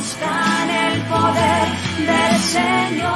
Conozcan el poder del Señor.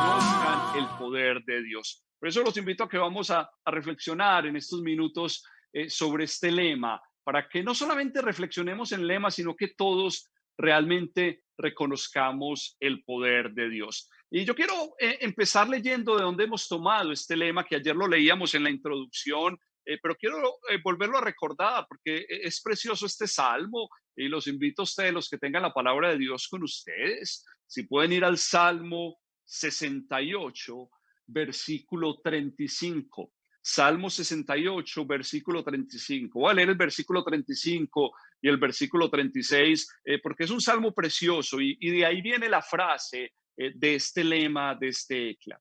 Conozcan el poder de Dios. Por eso los invito a que vamos a reflexionar en estos minutos sobre este lema, para que no solamente reflexionemos en lema, sino que todos realmente reconozcamos el poder de Dios. Y yo quiero empezar leyendo de dónde hemos tomado este lema, que ayer lo leíamos en la introducción, pero quiero volverlo a recordar porque es precioso este salmo y los invito a ustedes, los que tengan la palabra de Dios con ustedes, si pueden ir al Salmo 68, versículo 35. Salmo 68, versículo 35. Voy a leer el versículo 35 y el versículo 36, porque es un salmo precioso y de ahí viene la frase de este lema, de este ecla.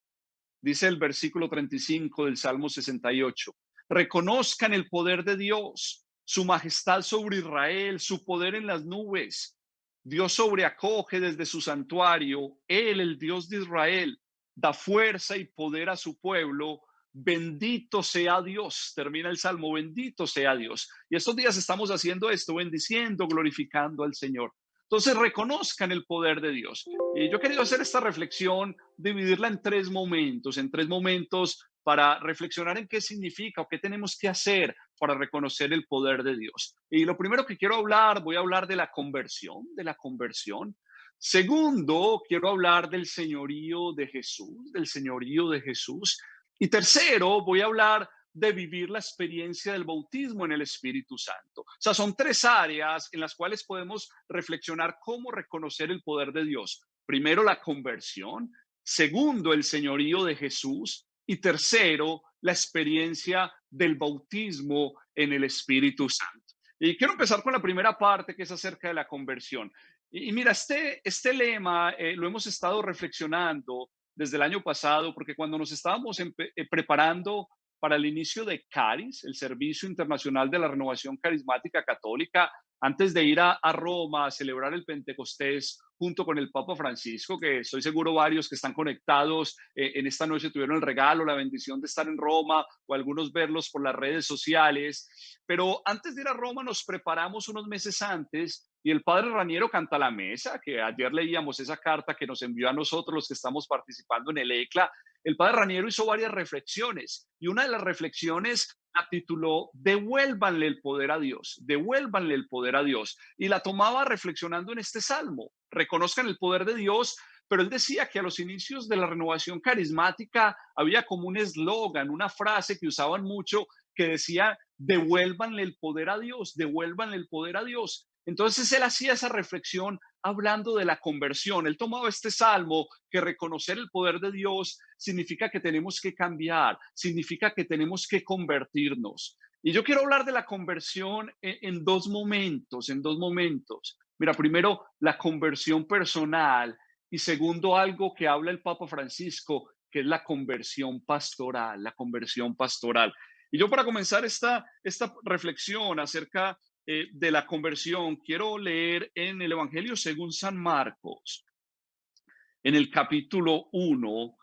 Dice el versículo 35 del Salmo 68. Reconozcan el poder de Dios, su majestad sobre Israel, su poder en las nubes. Dios sobreacoge desde su santuario, Él, el Dios de Israel, da fuerza y poder a su pueblo. Bendito sea Dios, termina el Salmo, bendito sea Dios. Y estos días estamos haciendo esto, bendiciendo, glorificando al Señor. Entonces reconozcan el poder de Dios. Y yo he querido hacer esta reflexión, dividirla en tres momentos para reflexionar en qué significa o qué tenemos que hacer para reconocer el poder de Dios. Y lo primero que quiero hablar, voy a hablar de la conversión, de la conversión. Segundo, quiero hablar del señorío de Jesús, del señorío de Jesús. Y tercero, voy a hablar de vivir la experiencia del bautismo en el Espíritu Santo. O sea, son tres áreas en las cuales podemos reflexionar cómo reconocer el poder de Dios. Primero, la conversión. Segundo, el señorío de Jesús. Y tercero, la experiencia del bautismo en el Espíritu Santo. Y quiero empezar con la primera parte, que es acerca de la conversión. Y mira, este lema lo hemos estado reflexionando desde el año pasado, porque cuando nos estábamos preparando para el inicio de CARIS, el Servicio Internacional de la Renovación Carismática Católica, antes de ir a Roma a celebrar el Pentecostés junto con el Papa Francisco, que estoy seguro varios que están conectados en esta noche tuvieron el regalo, la bendición de estar en Roma o algunos verlos por las redes sociales. Pero antes de ir a Roma nos preparamos unos meses antes y el padre Raniero Cantalamessa, que ayer leíamos esa carta que nos envió a nosotros los que estamos participando en el ECLA, el padre Raniero hizo varias reflexiones y una de las reflexiones la tituló Devuélvanle el poder a Dios, devuélvanle el poder a Dios. Y la tomaba reflexionando en este salmo, reconozcan el poder de Dios, pero él decía que a los inicios de la renovación carismática había como un eslogan, una frase que usaban mucho que decía devuélvanle el poder a Dios, devuélvanle el poder a Dios. Entonces él hacía esa reflexión hablando de la conversión. Él tomaba este salmo que reconocer el poder de Dios significa que tenemos que cambiar, significa que tenemos que convertirnos. Y yo quiero hablar de la conversión en dos momentos, en dos momentos. Mira, primero, la conversión personal y segundo, algo que habla el Papa Francisco, que es la conversión pastoral, la conversión pastoral. Y yo para comenzar esta reflexión acerca de la conversión, quiero leer en el Evangelio según San Marcos, en el capítulo 1,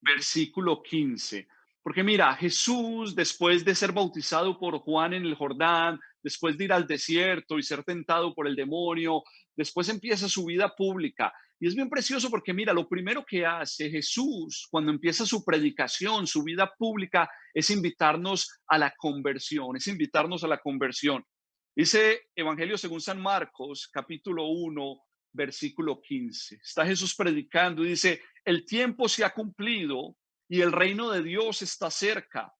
versículo 15. Porque mira, Jesús, después de ser bautizado por Juan en el Jordán, después de ir al desierto y ser tentado por el demonio, después empieza su vida pública. Y es bien precioso porque mira, lo primero que hace Jesús cuando empieza su predicación, su vida pública, es invitarnos a la conversión, es invitarnos a la conversión. Dice Evangelio según San Marcos, capítulo 1, versículo 15. Está Jesús predicando y dice, el tiempo se ha cumplido y el reino de Dios está cerca.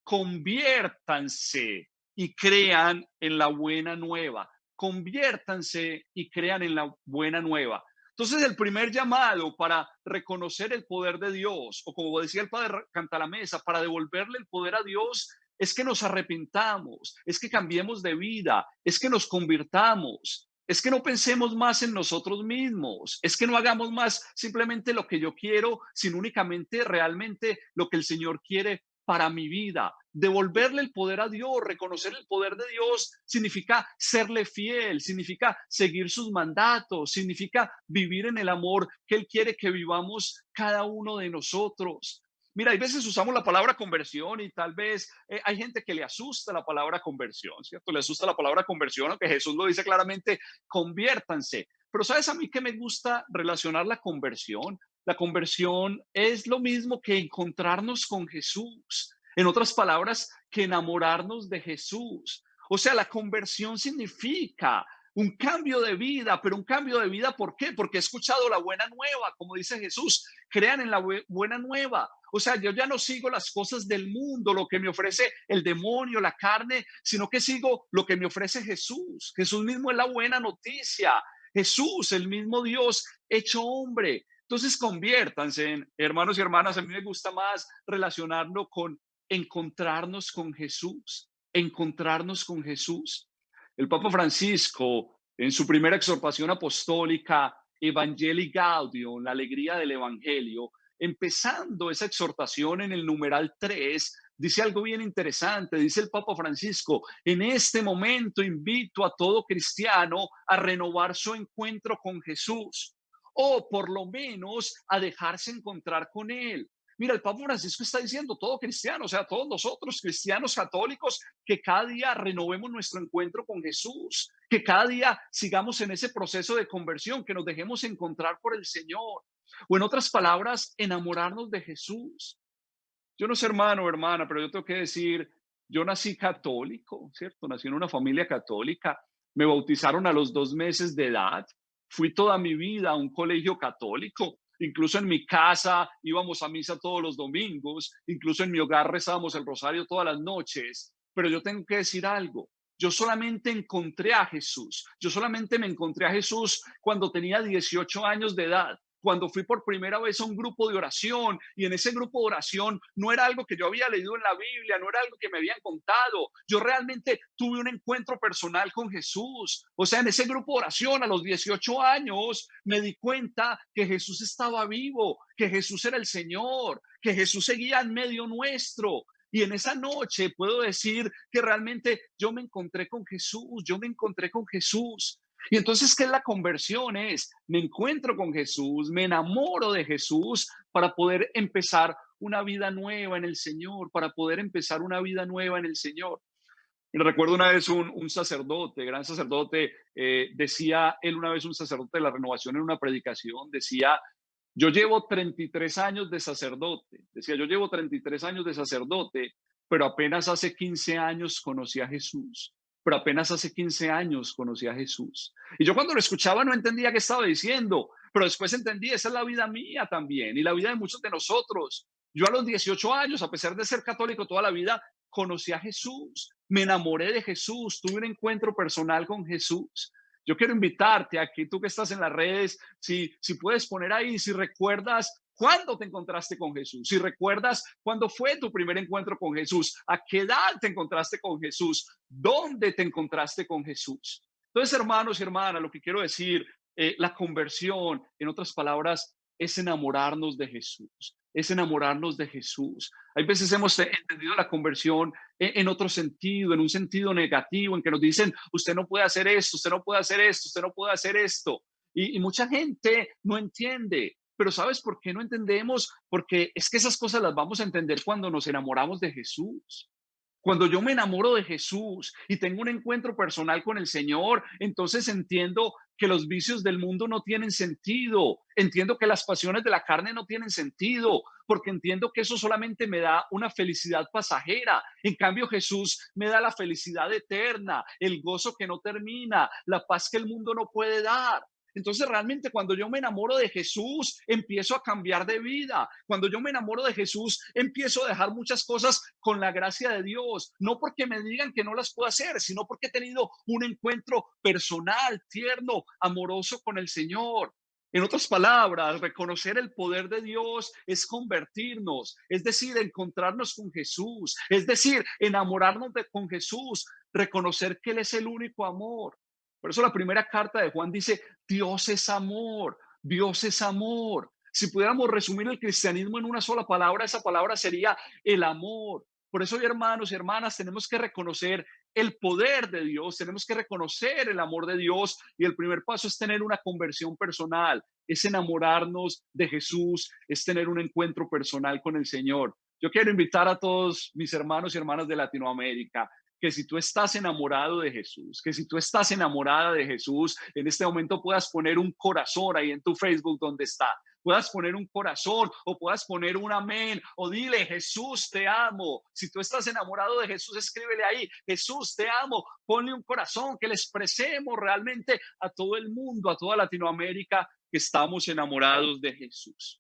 Conviértanse y crean en la buena nueva. Conviértanse y crean en la buena nueva. Entonces, el primer llamado para reconocer el poder de Dios, o como decía el padre Cantalamessa, para devolverle el poder a Dios, es que nos arrepintamos, es que cambiemos de vida, es que nos convirtamos. Es que no pensemos más en nosotros mismos, es que no hagamos más simplemente lo que yo quiero, sino únicamente realmente lo que el Señor quiere para mi vida. Devolverle el poder a Dios, reconocer el poder de Dios, significa serle fiel, significa seguir sus mandatos, significa vivir en el amor que Él quiere que vivamos cada uno de nosotros. Mira, hay veces usamos la palabra conversión y tal vez hay gente que le asusta la palabra conversión, ¿cierto? Le asusta la palabra conversión, aunque Jesús lo dice claramente, conviértanse. Pero ¿sabes a mí que me gusta relacionar la conversión? La conversión es lo mismo que encontrarnos con Jesús. En otras palabras, que enamorarnos de Jesús. O sea, la conversión significa un cambio de vida, pero un cambio de vida, ¿por qué? Porque he escuchado la buena nueva, como dice Jesús, crean en la buena nueva. O sea, yo ya no sigo las cosas del mundo, lo que me ofrece el demonio, la carne, sino que sigo lo que me ofrece Jesús. Jesús mismo es la buena noticia. Jesús, el mismo Dios hecho hombre. Entonces, conviértanse en hermanos y hermanas. A mí me gusta más relacionarlo con encontrarnos con Jesús, encontrarnos con Jesús. El Papa Francisco, en su primera exhortación apostólica, Evangelii Gaudium, la alegría del Evangelio, empezando esa exhortación en el numeral 3, dice algo bien interesante. Dice el Papa Francisco: en este momento invito a todo cristiano a renovar su encuentro con Jesús, o por lo menos a dejarse encontrar con Él. Mira, el Papa Francisco está diciendo todo cristiano, o sea, todos nosotros cristianos católicos, que cada día renovemos nuestro encuentro con Jesús, que cada día sigamos en ese proceso de conversión, que nos dejemos encontrar por el Señor. O en otras palabras, enamorarnos de Jesús. Yo no sé, hermano o hermana, pero yo tengo que decir, yo nací católico, ¿cierto? Nací en una familia católica, me bautizaron a los 2 meses de edad, fui toda mi vida a un colegio católico, incluso en mi casa íbamos a misa todos los domingos, incluso en mi hogar rezábamos el rosario todas las noches, pero yo tengo que decir algo. Yo solamente encontré a Jesús. Yo solamente me encontré a Jesús cuando tenía 18 años de edad, cuando fui por primera vez a un grupo de oración, y en ese grupo de oración no era algo que yo había leído en la Biblia, no era algo que me habían contado. Yo realmente tuve un encuentro personal con Jesús. O sea, en ese grupo de oración a los 18 años me di cuenta que Jesús estaba vivo, que Jesús era el Señor, que Jesús seguía en medio nuestro. Y en esa noche puedo decir que realmente yo me encontré con Jesús, yo me encontré con Jesús. Y entonces, ¿qué es la conversión? Es, me encuentro con Jesús, me enamoro de Jesús para poder empezar una vida nueva en el Señor, para poder empezar una vida nueva en el Señor. Y recuerdo una vez un sacerdote, gran sacerdote, decía él una vez, un sacerdote de la Renovación, en una predicación, decía: yo llevo 33 años de sacerdote, decía, yo llevo 33 años de sacerdote, pero apenas hace 15 años conocí a Jesús, pero apenas hace 15 años conocí a Jesús. Y yo cuando lo escuchaba no entendía qué estaba diciendo, pero después entendí, esa es la vida mía también y la vida de muchos de nosotros. Yo a los 18 años, a pesar de ser católico toda la vida, conocí a Jesús, me enamoré de Jesús, tuve un encuentro personal con Jesús. Yo quiero invitarte a que tú que estás en las redes, si puedes poner ahí, si recuerdas cuándo te encontraste con Jesús, si recuerdas cuándo fue tu primer encuentro con Jesús, a qué edad te encontraste con Jesús, dónde te encontraste con Jesús. Entonces, hermanos y hermanas, lo que quiero decir, la conversión, en otras palabras, es enamorarnos de Jesús, es enamorarnos de Jesús. Hay veces hemos entendido la conversión en otro sentido, en un sentido negativo, en que nos dicen, usted no puede hacer esto, usted no puede hacer esto, usted no puede hacer esto. Y mucha gente no entiende. Pero ¿sabes por qué no entendemos? Porque es que esas cosas las vamos a entender cuando nos enamoramos de Jesús. Cuando yo me enamoro de Jesús y tengo un encuentro personal con el Señor, entonces entiendo que los vicios del mundo no tienen sentido, entiendo que las pasiones de la carne no tienen sentido, porque entiendo que eso solamente me da una felicidad pasajera. En cambio, Jesús me da la felicidad eterna, el gozo que no termina, la paz que el mundo no puede dar. Entonces, realmente cuando yo me enamoro de Jesús, empiezo a cambiar de vida. Cuando yo me enamoro de Jesús, empiezo a dejar muchas cosas con la gracia de Dios. No porque me digan que no las puedo hacer, sino porque he tenido un encuentro personal, tierno, amoroso con el Señor. En otras palabras, reconocer el poder de Dios es convertirnos, es decir, encontrarnos con Jesús, es decir, enamorarnos con Jesús, reconocer que Él es el único amor. Por eso la primera carta de Juan dice, Dios es amor, Dios es amor. Si pudiéramos resumir el cristianismo en una sola palabra, esa palabra sería el amor. Por eso, hermanos y hermanas, tenemos que reconocer el poder de Dios, tenemos que reconocer el amor de Dios, y el primer paso es tener una conversión personal, es enamorarnos de Jesús, es tener un encuentro personal con el Señor. Yo quiero invitar a todos mis hermanos y hermanas de Latinoamérica que si tú estás enamorado de Jesús, que si tú estás enamorada de Jesús, en este momento puedas poner un corazón ahí en tu Facebook donde está. Puedas poner un corazón o puedas poner un amén o dile, Jesús, te amo. Si tú estás enamorado de Jesús, escríbele ahí, Jesús, te amo. Ponle un corazón, que le expresemos realmente a todo el mundo, a toda Latinoamérica, que estamos enamorados de Jesús.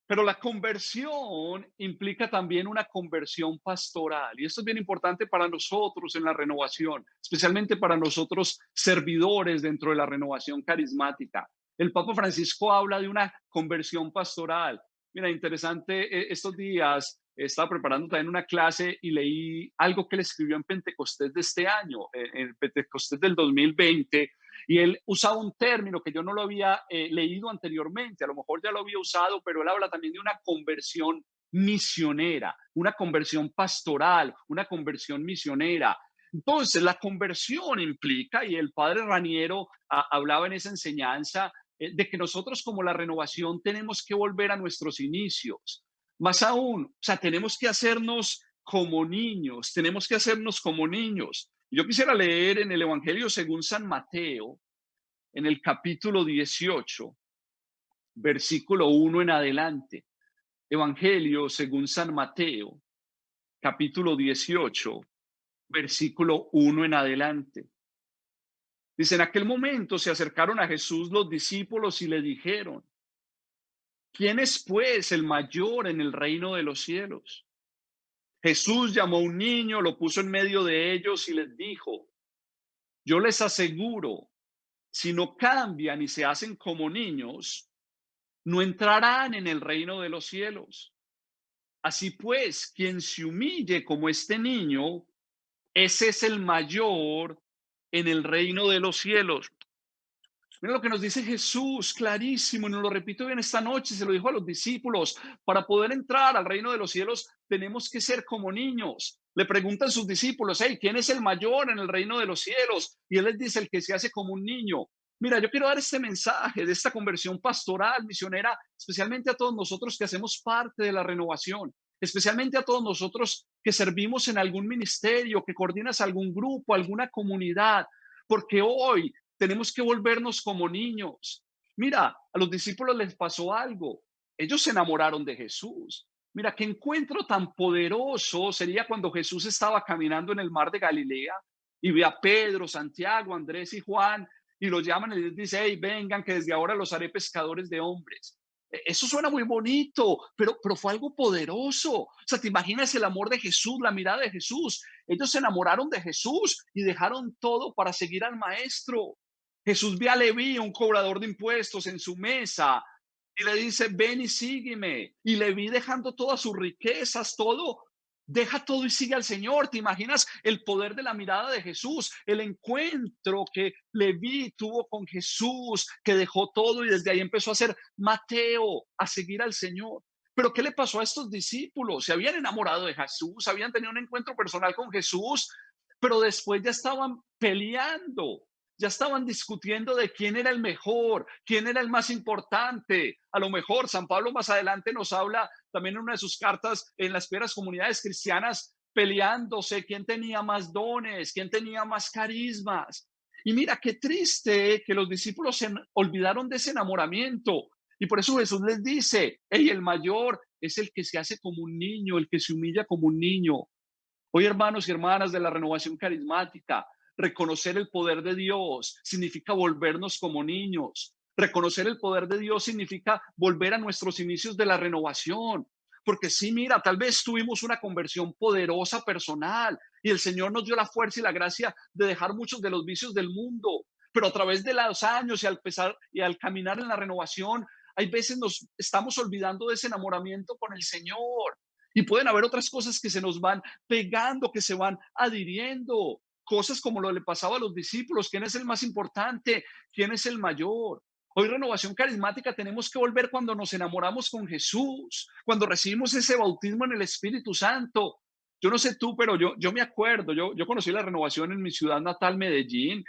Pero la conversión implica también una conversión pastoral. Y esto es bien importante para nosotros en la renovación, especialmente para nosotros servidores dentro de la renovación carismática. El Papa Francisco habla de una conversión pastoral. Mira, interesante, estos días estaba preparando también una clase y leí algo que él escribió en Pentecostés de este año, en Pentecostés del 2020, y él usaba un término que yo no lo había leído anteriormente, a lo mejor ya lo había usado, pero él habla también de una conversión misionera, una conversión pastoral, una conversión misionera. Entonces, la conversión implica, y el padre Raniero hablaba en esa enseñanza, de que nosotros como la renovación tenemos que volver a nuestros inicios. Más aún, o sea, tenemos que hacernos como niños, tenemos que hacernos como niños. Yo quisiera leer en el Evangelio según San Mateo, en el capítulo 18, versículo 1 en adelante. Evangelio según San Mateo, capítulo 18, versículo 1 en adelante. Dice, en aquel momento se acercaron a Jesús los discípulos y le dijeron, ¿quién es pues el mayor en el reino de los cielos? Jesús llamó a un niño, lo puso en medio de ellos y les dijo, yo les aseguro, si no cambian y se hacen como niños, no entrarán en el reino de los cielos. Así pues, quien se humille como este niño, ese es el mayor en el reino de los cielos. Mira lo que nos dice Jesús, clarísimo, y nos lo repito bien esta noche, se lo dijo a los discípulos, para poder entrar al reino de los cielos tenemos que ser como niños. Le preguntan sus discípulos, hey, ¿quién es el mayor en el reino de los cielos? Y él les dice, el que se hace como un niño. Mira, yo quiero dar este mensaje de esta conversión pastoral, misionera, especialmente a todos nosotros que hacemos parte de la renovación, especialmente a todos nosotros que servimos en algún ministerio, que coordinas algún grupo, alguna comunidad, porque hoy tenemos que volvernos como niños. Mira, a los discípulos les pasó algo. Ellos se enamoraron de Jesús. Mira, qué encuentro tan poderoso sería cuando Jesús estaba caminando en el mar de Galilea y ve a Pedro, Santiago, Andrés y Juan y los llaman y les dice, hey, vengan que desde ahora los haré pescadores de hombres. Eso suena muy bonito, pero fue algo poderoso. O sea, te imaginas el amor de Jesús, la mirada de Jesús. Ellos se enamoraron de Jesús y dejaron todo para seguir al maestro. Jesús ve a Leví, un cobrador de impuestos, en su mesa y le dice, ven y sígueme. Y Leví dejando todas sus riquezas, todo, deja todo y sigue al Señor. ¿Te imaginas el poder de la mirada de Jesús? El encuentro que Leví tuvo con Jesús, que dejó todo y desde ahí empezó a ser Mateo, a seguir al Señor. Pero ¿qué le pasó a estos discípulos? Se habían enamorado de Jesús, habían tenido un encuentro personal con Jesús, pero después ya estaban peleando, ya estaban discutiendo de quién era el mejor, quién era el más importante. A lo mejor San Pablo más adelante nos habla también en una de sus cartas en las primeras comunidades cristianas, peleándose quién tenía más dones, quién tenía más carismas. Y mira qué triste que los discípulos se olvidaron de ese enamoramiento. Y por eso Jesús les dice, hey, el mayor es el que se hace como un niño, el que se humilla como un niño. Hoy, hermanos y hermanas de la renovación carismática, reconocer el poder de Dios significa volvernos como niños. Reconocer el poder de Dios significa volver a nuestros inicios de la renovación. Porque sí, mira, tal vez tuvimos una conversión poderosa personal y el Señor nos dio la fuerza y la gracia de dejar muchos de los vicios del mundo. Pero a través de los años y al pesar y al caminar en la renovación, hay veces nos estamos olvidando de ese enamoramiento con el Señor. Y pueden haber otras cosas que se nos van pegando, que se van adhiriendo. Cosas como lo que le pasaba a los discípulos. ¿Quién es el más importante? ¿Quién es el mayor? Hoy renovación carismática tenemos que volver cuando nos enamoramos con Jesús, cuando recibimos ese bautismo en el Espíritu Santo. Yo no sé tú, pero yo me acuerdo, yo conocí la renovación en mi ciudad natal, Medellín,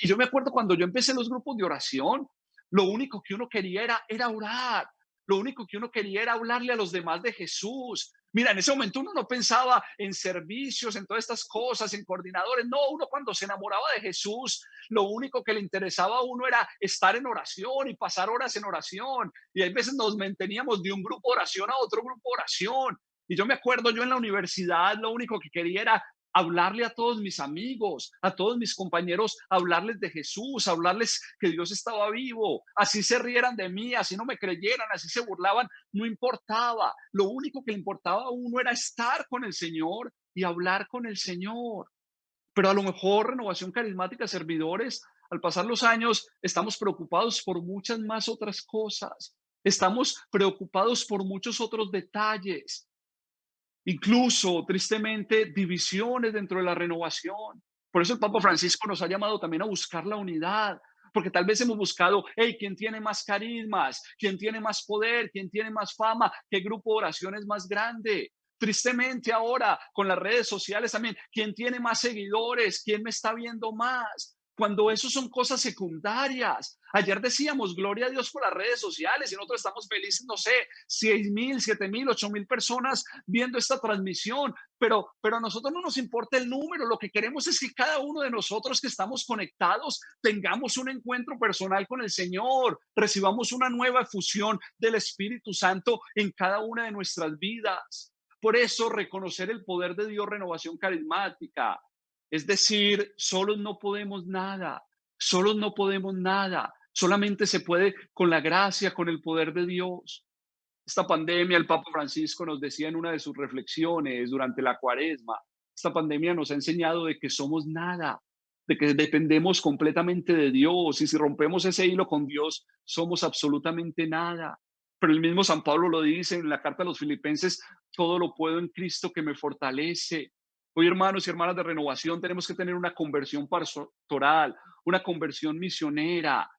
y yo me acuerdo cuando yo empecé los grupos de oración, Lo único que uno quería era orar. Lo único que uno quería era hablarle a los demás de Jesús. Mira, en ese momento uno no pensaba en servicios, en todas estas cosas, en coordinadores. No, uno cuando se enamoraba de Jesús, lo único que le interesaba a uno era estar en oración y pasar horas en oración. Y hay veces nos manteníamos de un grupo de oración a otro grupo de oración. Y yo me acuerdo, yo en la universidad lo único que quería era hablarle a todos mis amigos, a todos mis compañeros, hablarles de Jesús, hablarles que Dios estaba vivo, así se rieran de mí, así no me creyeran, así se burlaban, no importaba. Lo único que le importaba a uno era estar con el Señor y hablar con el Señor. Pero a lo mejor Renovación Carismática, servidores, al pasar los años, estamos preocupados por muchas más otras cosas. Estamos preocupados por muchos otros detalles. Incluso, tristemente, divisiones dentro de la renovación. Por eso el Papa Francisco nos ha llamado también a buscar la unidad, porque tal vez hemos buscado, hey, ¿quién tiene más carismas? ¿Quién tiene más poder? ¿Quién tiene más fama? ¿Qué grupo de oración es más grande? Tristemente ahora, con las redes sociales también, ¿quién tiene más seguidores? ¿Quién me está viendo más? Cuando eso son cosas secundarias. Ayer decíamos, gloria a Dios por las redes sociales y nosotros estamos felices, no sé, 6,000, 7,000, 8,000 personas viendo esta transmisión, pero a nosotros no nos importa el número, lo que queremos es que cada uno de nosotros que estamos conectados tengamos un encuentro personal con el Señor, recibamos una nueva efusión del Espíritu Santo en cada una de nuestras vidas. Por eso, reconocer el poder de Dios, renovación carismática, es decir, solos no podemos nada, solos no podemos nada, solamente se puede con la gracia, con el poder de Dios. Esta pandemia, el Papa Francisco nos decía en una de sus reflexiones durante la Cuaresma, esta pandemia nos ha enseñado de que somos nada, de que dependemos completamente de Dios y si rompemos ese hilo con Dios, somos absolutamente nada. Pero el mismo San Pablo lo dice en la carta a los Filipenses, todo lo puedo en Cristo que me fortalece. Hoy, hermanos y hermanas de Renovación, tenemos que tener una conversión pastoral, una conversión misionera.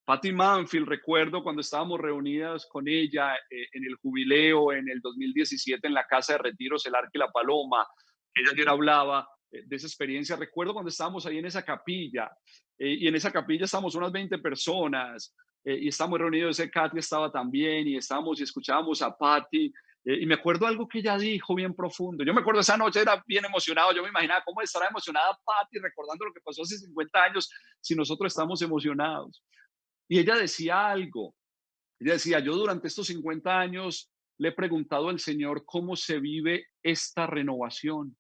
Patty Manfield, recuerdo cuando estábamos reunidas con ella en el jubileo en el 2017 en la casa de retiros El Arca y la Paloma, ella ayer hablaba de esa experiencia. Recuerdo cuando estábamos ahí en esa capilla, y en esa capilla estábamos unas 20 personas, y estábamos reunidos, Katy estaba también, y estábamos y escuchábamos a Patty, y me acuerdo algo que ella dijo bien profundo. Yo me acuerdo esa noche, era bien emocionado, yo me imaginaba cómo estará emocionada Patty recordando lo que pasó hace 50 años, si nosotros estamos emocionados. Y ella decía algo, ella decía, yo durante estos 50 años le he preguntado al Señor cómo se vive esta renovación.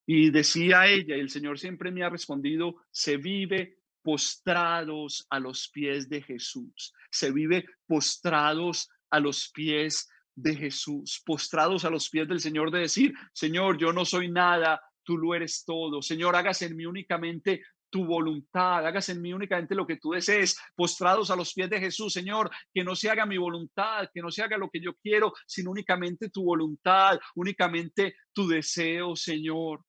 Y decía ella, y el Señor siempre me ha respondido, se vive postrados a los pies de Jesús, se vive postrados a los pies de Jesús, postrados a los pies del Señor, de decir, Señor, yo no soy nada, tú lo eres todo. Señor, hágase en mí únicamente tu voluntad, hágase en mí únicamente lo que tú desees, postrados a los pies de Jesús. Señor, que no se haga mi voluntad, que no se haga lo que yo quiero, sino únicamente tu voluntad, únicamente tu deseo, Señor.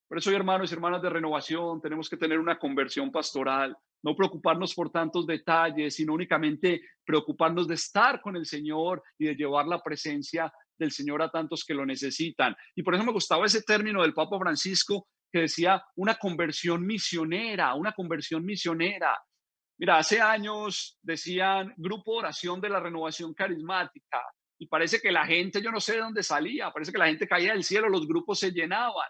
Por eso, hermanos y hermanas de Renovación, tenemos que tener una conversión pastoral, no preocuparnos por tantos detalles, sino únicamente preocuparnos de estar con el Señor y de llevar la presencia del Señor a tantos que lo necesitan. Y por eso me gustaba ese término del Papa Francisco que decía una conversión misionera, una conversión misionera. Mira, hace años decían grupo de oración de la Renovación Carismática y parece que la gente, yo no sé de dónde salía, parece que la gente caía del cielo, los grupos se llenaban.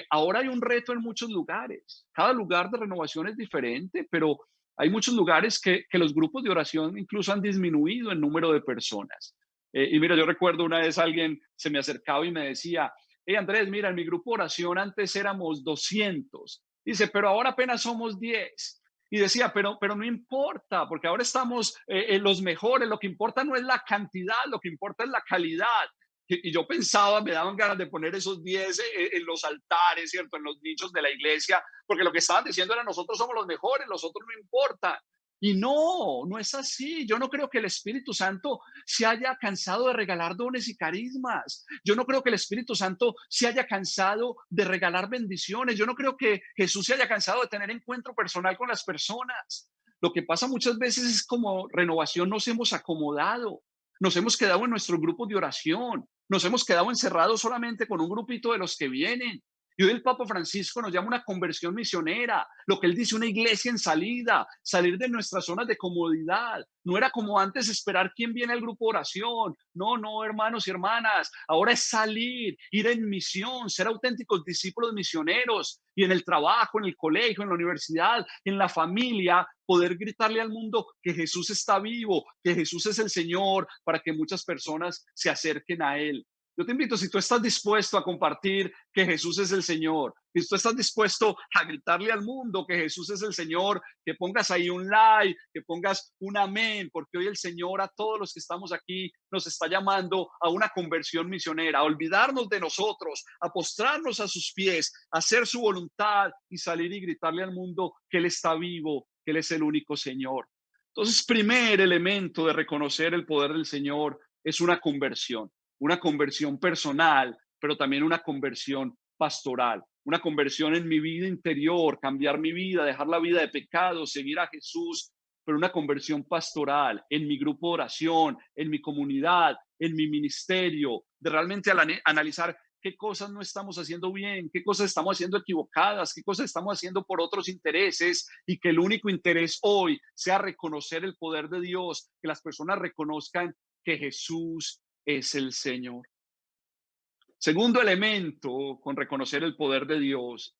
Ahora hay un reto en muchos lugares. Cada lugar de renovación es diferente, pero hay muchos lugares que los grupos de oración incluso han disminuido en número de personas. Y mira, yo recuerdo una vez alguien se me acercaba y me decía, hey Andrés, mira, en mi grupo de oración antes éramos 200. Dice, pero ahora apenas somos 10. Y decía, pero no importa, porque ahora estamos en los mejores, lo que importa no es la cantidad, lo que importa es la calidad. Y yo pensaba, me daban ganas de poner esos 10 en los altares, ¿cierto? En los nichos de la iglesia, porque lo que estaban diciendo era nosotros somos los mejores, los otros no importan. Y no, no es así. Yo no creo que el Espíritu Santo se haya cansado de regalar dones y carismas. Yo no creo que el Espíritu Santo se haya cansado de regalar bendiciones. Yo no creo que Jesús se haya cansado de tener encuentro personal con las personas. Lo que pasa muchas veces es como Renovación nos hemos acomodado, nos hemos quedado en nuestros grupos de oración, nos hemos quedado encerrados solamente con un grupito de los que vienen. Y hoy el Papa Francisco nos llama una conversión misionera, lo que él dice, una iglesia en salida, salir de nuestras zonas de comodidad. No era como antes esperar quién viene al grupo de oración. No, no, hermanos y hermanas, ahora es salir, ir en misión, ser auténticos discípulos misioneros y en el trabajo, en el colegio, en la universidad, en la familia, poder gritarle al mundo que Jesús está vivo, que Jesús es el Señor, para que muchas personas se acerquen a Él. Yo te invito, si tú estás dispuesto a compartir que Jesús es el Señor, si tú estás dispuesto a gritarle al mundo que Jesús es el Señor, que pongas ahí un like, que pongas un amén, porque hoy el Señor a todos los que estamos aquí nos está llamando a una conversión misionera, a olvidarnos de nosotros, a postrarnos a sus pies, a hacer su voluntad y salir y gritarle al mundo que Él está vivo, que Él es el único Señor. Entonces, primer elemento de reconocer el poder del Señor es una conversión personal, pero también una conversión pastoral, una conversión en mi vida interior, cambiar mi vida, dejar la vida de pecado, seguir a Jesús, pero una conversión pastoral en mi grupo de oración, en mi comunidad, en mi ministerio, de realmente analizar qué cosas no estamos haciendo bien, qué cosas estamos haciendo equivocadas, qué cosas estamos haciendo por otros intereses y que el único interés hoy sea reconocer el poder de Dios, que las personas reconozcan que Jesús es el Señor. Segundo elemento con reconocer el poder de Dios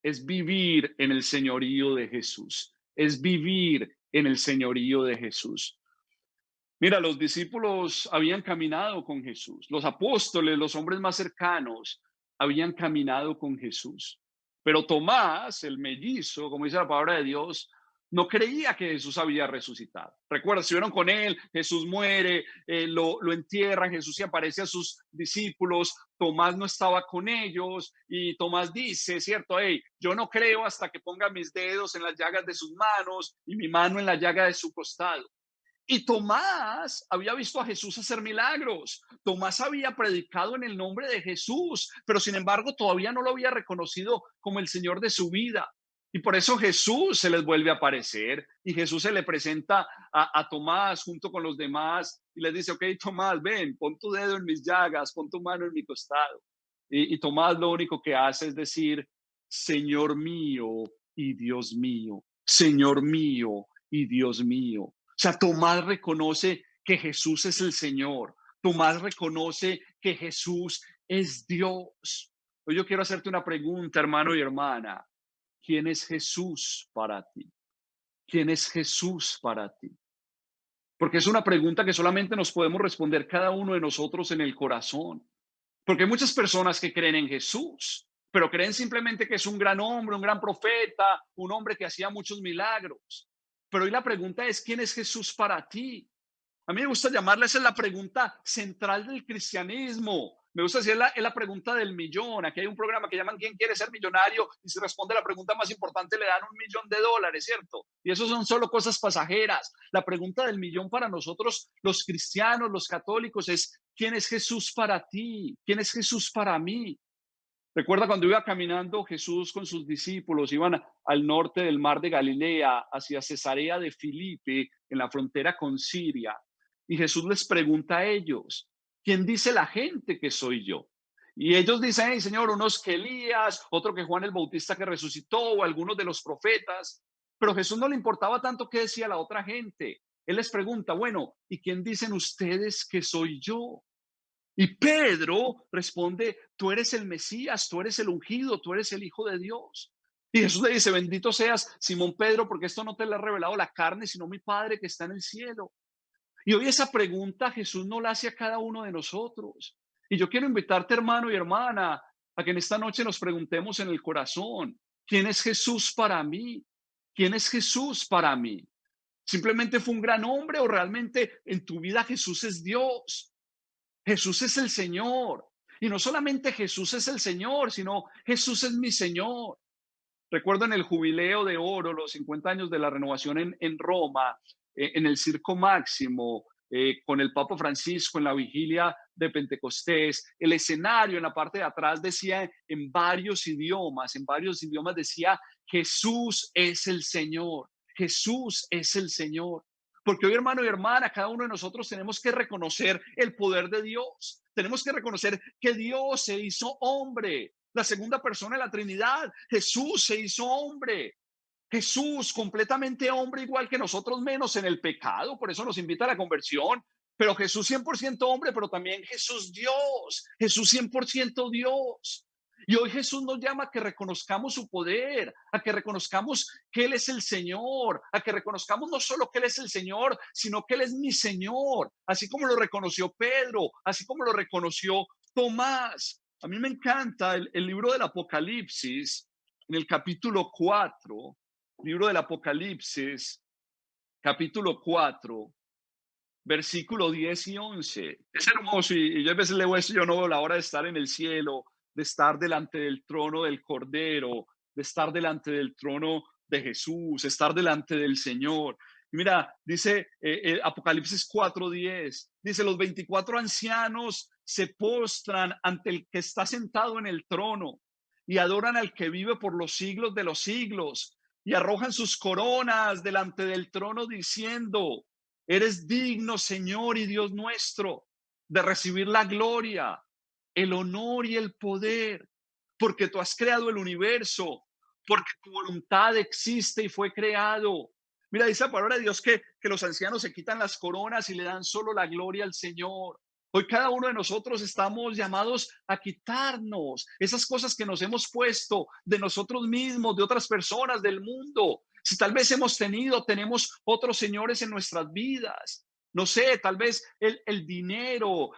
es vivir en el señorío de Jesús, es vivir en el señorío de Jesús. Mira, los discípulos habían caminado con Jesús, los apóstoles, los hombres más cercanos, habían caminado con Jesús. Pero Tomás, el mellizo, como dice la palabra de Dios, no creía que Jesús había resucitado. Recuerda, estuvieron con él, Jesús muere, lo entierran, Jesús se aparece a sus discípulos, Tomás no estaba con ellos y Tomás dice, cierto, hey, yo no creo hasta que ponga mis dedos en las llagas de sus manos y mi mano en la llaga de su costado. Y Tomás había visto a Jesús hacer milagros. Tomás había predicado en el nombre de Jesús, pero sin embargo todavía no lo había reconocido como el Señor de su vida. Y por eso Jesús se les vuelve a aparecer y Jesús se le presenta a Tomás junto con los demás y les dice, ok, Tomás, ven, pon tu dedo en mis llagas, pon tu mano en mi costado. Y Tomás lo único que hace es decir, Señor mío y Dios mío, Señor mío y Dios mío. O sea, Tomás reconoce que Jesús es el Señor. Tomás reconoce que Jesús es Dios. Hoy yo quiero hacerte una pregunta, hermano y hermana. ¿Quién es Jesús para ti? ¿Quién es Jesús para ti? Porque es una pregunta que solamente nos podemos responder cada uno de nosotros en el corazón. Porque hay muchas personas que creen en Jesús, pero creen simplemente que es un gran hombre, un gran profeta, un hombre que hacía muchos milagros. Pero hoy la pregunta es, ¿quién es Jesús para ti? A mí me gusta llamarla, esa es la pregunta central del cristianismo. Me gusta decir, es la pregunta del millón. Aquí hay un programa que llaman ¿Quién quiere ser millonario? Y si responde la pregunta más importante le dan $1.000.000, ¿cierto? Y eso son solo cosas pasajeras. La pregunta del millón para nosotros, los cristianos, los católicos, es ¿quién es Jesús para ti? ¿Quién es Jesús para mí? Recuerda cuando iba caminando Jesús con sus discípulos, iban al norte del mar de Galilea, hacia Cesarea de Filipe, en la frontera con Siria. Y Jesús les pregunta a ellos, ¿quién dice la gente que soy yo? Y ellos dicen, hey, Señor, unos que Elías, otro que Juan el Bautista que resucitó, o algunos de los profetas. Pero a Jesús no le importaba tanto qué decía la otra gente. Él les pregunta, bueno, ¿y quién dicen ustedes que soy yo? Y Pedro responde, tú eres el Mesías, tú eres el ungido, tú eres el Hijo de Dios. Y Jesús le dice, bendito seas, Simón Pedro, porque esto no te lo ha revelado la carne, sino mi Padre que está en el cielo. Y hoy esa pregunta Jesús no la hace a cada uno de nosotros. Y yo quiero invitarte, hermano y hermana, a que en esta noche nos preguntemos en el corazón, ¿quién es Jesús para mí? ¿Quién es Jesús para mí? ¿Simplemente fue un gran hombre o realmente en tu vida Jesús es Dios? Jesús es el Señor. Y no solamente Jesús es el Señor, sino Jesús es mi Señor. Recuerdo en el jubileo de oro, los 50 años de la renovación en Roma, en el Circo Máximo, con el Papa Francisco en la vigilia de Pentecostés, el escenario en la parte de atrás decía en varios idiomas decía, Jesús es el Señor, Jesús es el Señor. Porque hoy, hermano y hermana, cada uno de nosotros tenemos que reconocer el poder de Dios. Tenemos que reconocer que Dios se hizo hombre. la segunda persona de la Trinidad. Jesús se hizo hombre. Jesús, completamente hombre, igual que nosotros, menos en el pecado, por eso nos invita a la conversión. Pero Jesús 100% hombre, pero también Jesús Dios, Jesús 100% Dios. Y hoy Jesús nos llama a que reconozcamos su poder, a que reconozcamos que Él es el Señor, a que reconozcamos no solo que Él es el Señor, sino que Él es mi Señor, así como lo reconoció Pedro, así como lo reconoció Tomás. A mí me encanta el libro del Apocalipsis, en el capítulo 4, libro del Apocalipsis, capítulo 4, versículo 10 y 11. Es hermoso y yo a veces leo eso, yo no veo la hora de estar en el cielo, de estar delante del trono del Cordero, de estar delante del trono de Jesús, estar delante del Señor. Y mira, dice Apocalipsis 4:10, dice, los 24 ancianos se postran ante el que está sentado en el trono y adoran al que vive por los siglos de los siglos y arrojan sus coronas delante del trono diciendo, eres digno, Señor y Dios nuestro, de recibir la gloria, el honor y el poder, porque tú has creado el universo, porque tu voluntad existe y fue creado. Mira, dice la palabra de Dios que los ancianos se quitan las coronas y le dan solo la gloria al Señor. Hoy cada uno de nosotros estamos llamados a quitarnos esas cosas que nos hemos puesto de nosotros mismos, de otras personas, del mundo. Si tal vez tenemos otros señores en nuestras vidas. No sé, tal vez el dinero,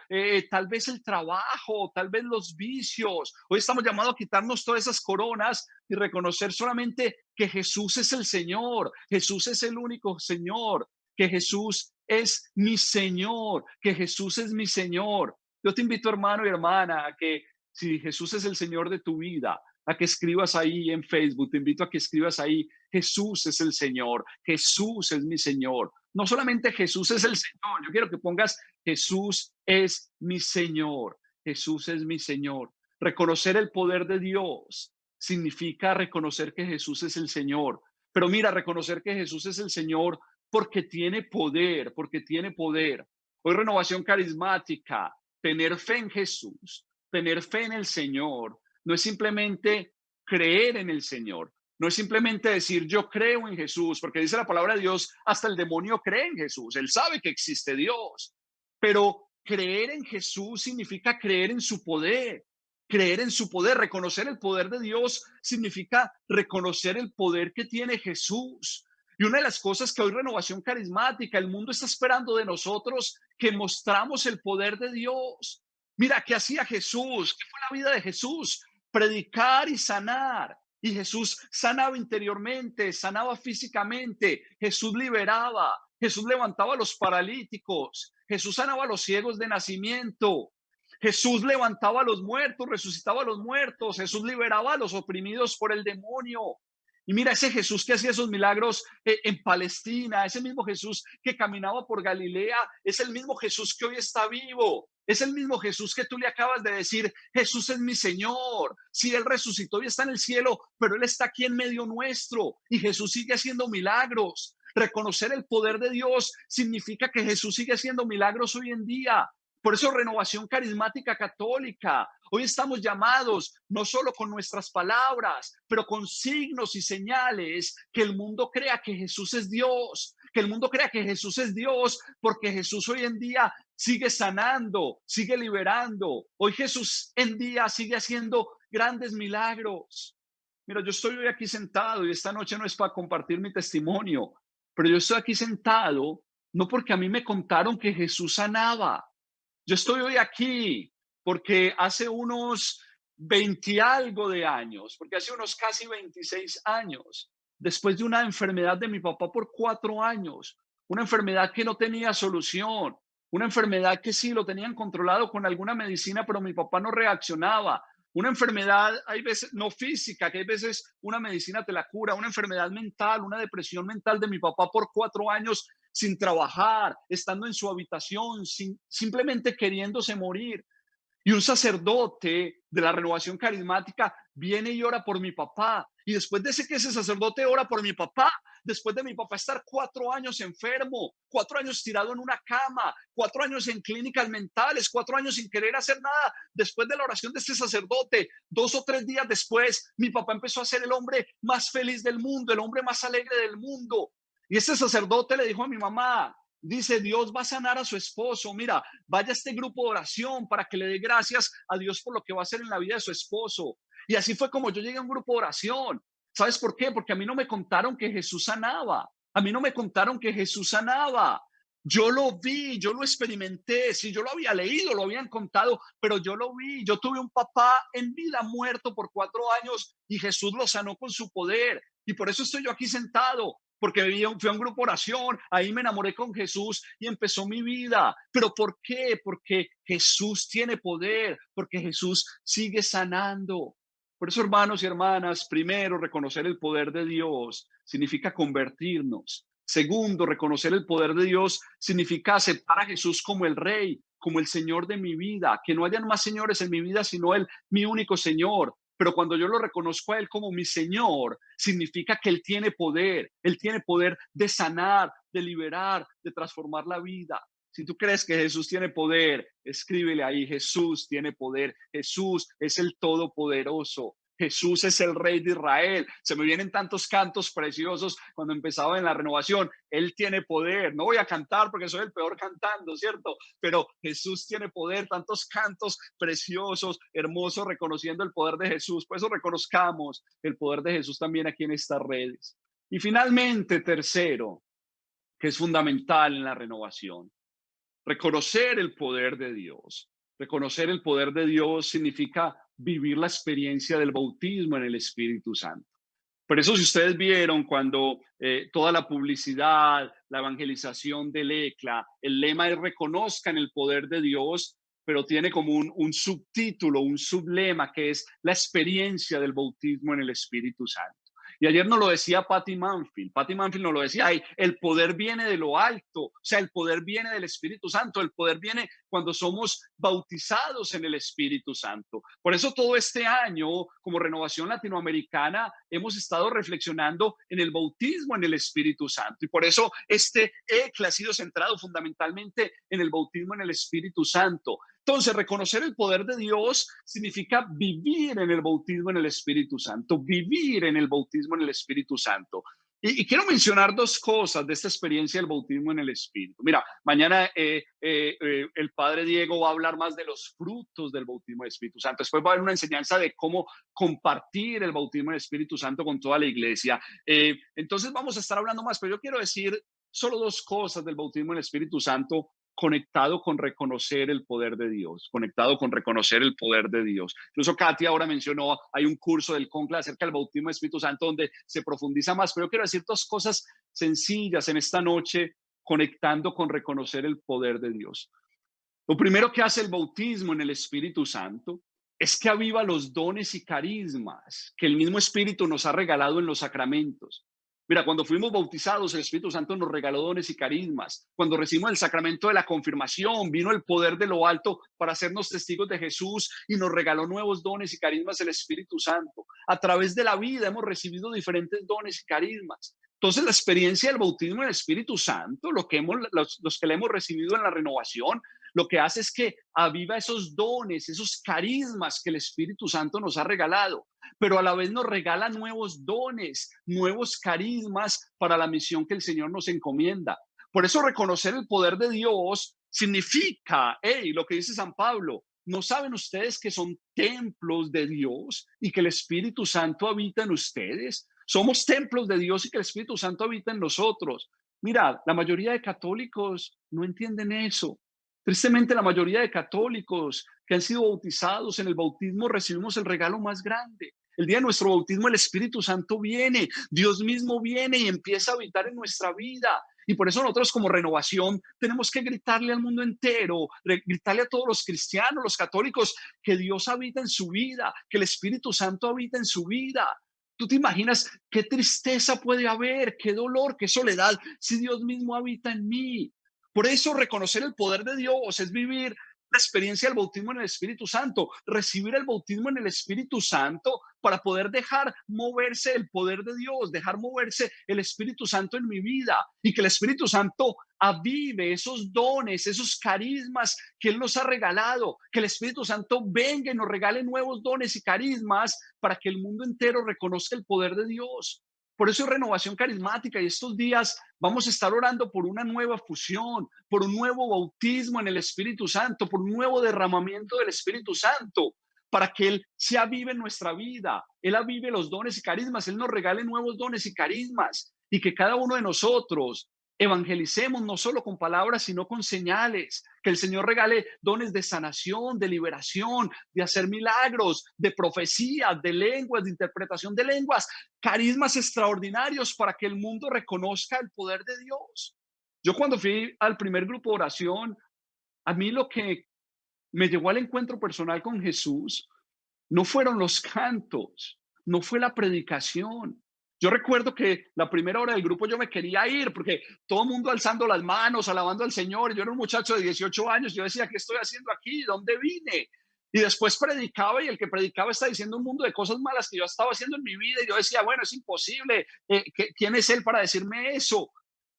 tal vez el trabajo, tal vez los vicios. Hoy estamos llamados a quitarnos todas esas coronas y reconocer solamente que Jesús es el Señor, Jesús es el único Señor, que Jesús es mi Señor, que Jesús es mi Señor. Yo te invito, hermano y hermana, a que si Jesús es el Señor de tu vida, a que escribas ahí en Facebook, te invito a que escribas ahí, Jesús es el Señor, Jesús es mi Señor. No solamente Jesús es el Señor, yo quiero que pongas Jesús es mi Señor, Jesús es mi Señor. Reconocer el poder de Dios significa reconocer que Jesús es el Señor. Pero mira, reconocer que Jesús es el Señor porque tiene poder, porque tiene poder. Hoy Renovación Carismática, tener fe en Jesús, tener fe en el Señor, no es simplemente creer en el Señor, no es simplemente decir yo creo en Jesús, porque dice la palabra de Dios, hasta el demonio cree en Jesús, él sabe que existe Dios, pero creer en Jesús significa creer en su poder, creer en su poder, reconocer el poder de Dios significa reconocer el poder que tiene Jesús. Y una de las cosas que hoy Renovación Carismática, el mundo está esperando de nosotros, que mostramos el poder de Dios. Mira, ¿qué hacía Jesús? ¿Qué fue la vida de Jesús? Predicar y sanar. Y Jesús sanaba interiormente, sanaba físicamente, Jesús liberaba, Jesús levantaba a los paralíticos, Jesús sanaba a los ciegos de nacimiento, Jesús levantaba a los muertos, resucitaba a los muertos, Jesús liberaba a los oprimidos por el demonio. Y mira ese Jesús que hacía esos milagros en Palestina, ese mismo Jesús que caminaba por Galilea, es el mismo Jesús que hoy está vivo. Es el mismo Jesús que tú le acabas de decir, Jesús es mi Señor. Sí, Él resucitó y está en el cielo, pero Él está aquí en medio nuestro y Jesús sigue haciendo milagros. Reconocer el poder de Dios significa que Jesús sigue haciendo milagros hoy en día. Por eso Renovación Carismática Católica. Hoy estamos llamados no solo con nuestras palabras, pero con signos y señales que el mundo crea que Jesús es Dios, que el mundo crea que Jesús es Dios, porque Jesús hoy en día sigue sanando, sigue liberando. Hoy Jesús en día sigue haciendo grandes milagros. Mira, yo estoy hoy aquí sentado y esta noche no es para compartir mi testimonio, pero yo estoy aquí sentado no porque a mí me contaron que Jesús sanaba. Yo estoy hoy aquí porque hace unos 20 y algo de años, porque hace unos casi 26 años, después de una enfermedad de mi papá por 4 años, una enfermedad que no tenía solución, una enfermedad que sí lo tenían controlado con alguna medicina, pero mi papá no reaccionaba. Una enfermedad, hay veces no física, que hay veces una medicina te la cura, una enfermedad mental, una depresión mental de mi papá por 4 años sin trabajar, estando en su habitación, simplemente queriéndose morir. Y un sacerdote de la Renovación Carismática viene y ora por mi papá. Y después de que ese sacerdote ora por mi papá, después de mi papá estar 4 años enfermo, 4 años tirado en una cama, 4 años en clínicas mentales, 4 años sin querer hacer nada, después de la oración de este sacerdote, 2 o 3 días después, mi papá empezó a ser el hombre más feliz del mundo, el hombre más alegre del mundo. Y este sacerdote le dijo a mi mamá, dice, Dios va a sanar a su esposo. Mira, vaya a este grupo de oración para que le dé gracias a Dios por lo que va a hacer en la vida de su esposo. Y así fue como yo llegué a un grupo de oración. ¿Sabes por qué? Porque a mí no me contaron que Jesús sanaba. A mí no me contaron que Jesús sanaba. Yo lo vi, yo lo experimenté. Si yo lo había leído, lo habían contado, pero yo lo vi. Yo tuve un papá en vida muerto por 4 años y Jesús lo sanó con su poder. Y por eso estoy yo aquí sentado, porque fui a un grupo de oración, ahí me enamoré con Jesús y empezó mi vida. ¿Pero por qué? Porque Jesús tiene poder, porque Jesús sigue sanando. Por eso, hermanos y hermanas, primero, reconocer el poder de Dios significa convertirnos. Segundo, reconocer el poder de Dios significa aceptar a Jesús como el Rey, como el Señor de mi vida, que no hayan más señores en mi vida, sino Él, mi único Señor. Pero cuando yo lo reconozco a Él como mi Señor, significa que Él tiene poder de sanar, de liberar, de transformar la vida. Si tú crees que Jesús tiene poder, escríbele ahí, Jesús tiene poder, Jesús es el Todopoderoso. Jesús es el Rey de Israel. Se me vienen tantos cantos preciosos cuando empezaba en la renovación. Él tiene poder. No voy a cantar porque soy el peor cantando, ¿cierto? Pero Jesús tiene poder. Tantos cantos preciosos, hermosos, reconociendo el poder de Jesús. Por eso reconozcamos el poder de Jesús también aquí en estas redes. Y finalmente, tercero, que es fundamental en la renovación, reconocer el poder de Dios. Reconocer el poder de Dios significa vivir la experiencia del bautismo en el Espíritu Santo. Por eso, si ustedes vieron cuando toda la publicidad, la evangelización del ECLA, el lema es reconozcan el poder de Dios, pero tiene como un subtítulo, un sublema que es la experiencia del bautismo en el Espíritu Santo. Y ayer nos lo decía Patty Manfield. Patty Manfield nos lo decía, ay, el poder viene de lo alto, o sea, el poder viene del Espíritu Santo, el poder viene cuando somos bautizados en el Espíritu Santo. Por eso todo este año, como Renovación Latinoamericana, hemos estado reflexionando en el bautismo en el Espíritu Santo. Y por eso este ECLA ha sido centrado fundamentalmente en el bautismo en el Espíritu Santo. Entonces, reconocer el poder de Dios significa vivir en el bautismo en el Espíritu Santo, vivir en el bautismo en el Espíritu Santo. Y quiero mencionar dos cosas de esta experiencia del bautismo en el Espíritu. Mira, mañana el Padre Diego va a hablar más de los frutos del bautismo del Espíritu Santo. Después va a haber una enseñanza de cómo compartir el bautismo del Espíritu Santo con toda la iglesia. Entonces vamos a estar hablando más, pero yo quiero decir solo dos cosas del bautismo en el Espíritu Santo conectado con reconocer el poder de Dios, conectado con reconocer el poder de Dios. Incluso Katy ahora mencionó, hay un curso del CONCLA acerca del bautismo del Espíritu Santo donde se profundiza más, pero yo quiero decir dos cosas sencillas en esta noche, conectando con reconocer el poder de Dios. Lo primero que hace el bautismo en el Espíritu Santo es que aviva los dones y carismas que el mismo Espíritu nos ha regalado en los sacramentos. Mira, cuando fuimos bautizados, el Espíritu Santo nos regaló dones y carismas. Cuando recibimos el sacramento de la confirmación, vino el poder de lo alto para hacernos testigos de Jesús y nos regaló nuevos dones y carismas el Espíritu Santo. A través de la vida hemos recibido diferentes dones y carismas. Entonces, la experiencia del bautismo en el Espíritu Santo, los que le hemos recibido en la renovación, lo que hace es que aviva esos dones, esos carismas que el Espíritu Santo nos ha regalado, pero a la vez nos regala nuevos dones, nuevos carismas para la misión que el Señor nos encomienda. Por eso reconocer el poder de Dios significa, lo que dice San Pablo, ¿no saben ustedes que son templos de Dios y que el Espíritu Santo habita en ustedes? Somos templos de Dios y que el Espíritu Santo habita en nosotros. Mira, la mayoría de católicos no entienden eso. Tristemente, la mayoría de católicos que han sido bautizados en el bautismo recibimos el regalo más grande. El día de nuestro bautismo el Espíritu Santo viene, Dios mismo viene y empieza a habitar en nuestra vida. Y por eso nosotros como Renovación tenemos que gritarle al mundo entero, gritarle a todos los cristianos, los católicos, que Dios habita en su vida, que el Espíritu Santo habita en su vida. ¿Tú te imaginas qué tristeza puede haber, qué dolor, qué soledad si Dios mismo habita en mí? Por eso reconocer el poder de Dios es vivir la experiencia del bautismo en el Espíritu Santo, recibir el bautismo en el Espíritu Santo para poder dejar moverse el poder de Dios, dejar moverse el Espíritu Santo en mi vida y que el Espíritu Santo avive esos dones, esos carismas que Él nos ha regalado, que el Espíritu Santo venga y nos regale nuevos dones y carismas para que el mundo entero reconozca el poder de Dios. Por eso es renovación carismática y estos días vamos a estar orando por una nueva fusión, por un nuevo bautismo en el Espíritu Santo, por un nuevo derramamiento del Espíritu Santo, para que Él se avive en nuestra vida. Él avive los dones y carismas, Él nos regale nuevos dones y carismas y que cada uno de nosotros evangelicemos no solo con palabras, sino con señales, que el Señor regale dones de sanación, de liberación, de hacer milagros, de profecía, de lenguas, de interpretación de lenguas, carismas extraordinarios para que el mundo reconozca el poder de Dios. Yo cuando fui al primer grupo de oración, a mí lo que me llevó al encuentro personal con Jesús no fueron los cantos, no fue la predicación. Yo recuerdo que la primera hora del grupo yo me quería ir porque todo el mundo alzando las manos, alabando al Señor. Yo era un muchacho de 18 años. Yo decía, ¿qué estoy haciendo aquí? ¿Dónde vine? Y después predicaba y el que predicaba está diciendo un mundo de cosas malas que yo estaba haciendo en mi vida. Y yo decía, bueno, es imposible. ¿Quién es él para decirme eso?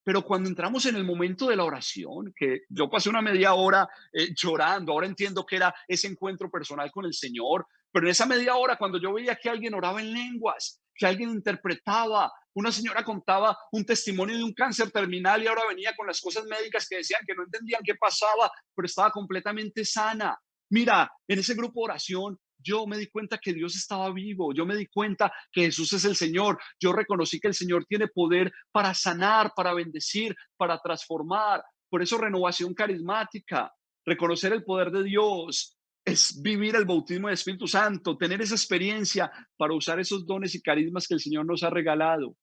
Pero cuando entramos en el momento de la oración, que yo pasé una media hora llorando, ahora entiendo que era ese encuentro personal con el Señor, pero en esa media hora cuando yo veía que alguien oraba en lenguas, que alguien interpretaba, una señora contaba un testimonio de un cáncer terminal y ahora venía con las cosas médicas que decían que no entendían qué pasaba, pero estaba completamente sana. Mira, en ese grupo de oración yo me di cuenta que Dios estaba vivo, yo me di cuenta que Jesús es el Señor, yo reconocí que el Señor tiene poder para sanar, para bendecir, para transformar. Por eso renovación carismática, reconocer el poder de Dios, es vivir el bautismo del Espíritu Santo, tener esa experiencia para usar esos dones y carismas que el Señor nos ha regalado.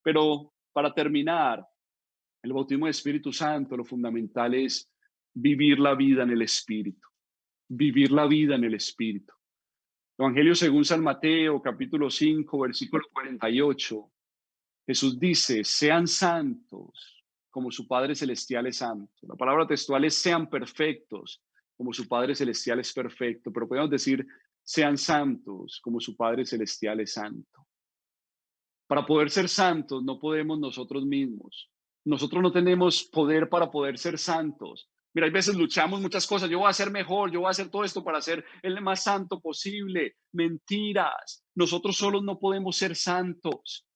Pero para terminar, el bautismo del Espíritu Santo, lo fundamental es vivir la vida en el Espíritu, vivir la vida en el Espíritu. Evangelio según San Mateo, capítulo 5, versículo 48. Jesús dice, sean santos como su Padre Celestial es santo. La palabra textual es sean perfectos como su Padre Celestial es perfecto, pero podemos decir sean santos como su Padre Celestial es santo. Para poder ser santos no podemos nosotros mismos. Nosotros no tenemos poder para poder ser santos. Mira, hay veces luchamos muchas cosas. Yo voy a ser mejor, yo voy a hacer todo esto para ser el más santo posible. Mentiras. Nosotros solos no podemos ser santos.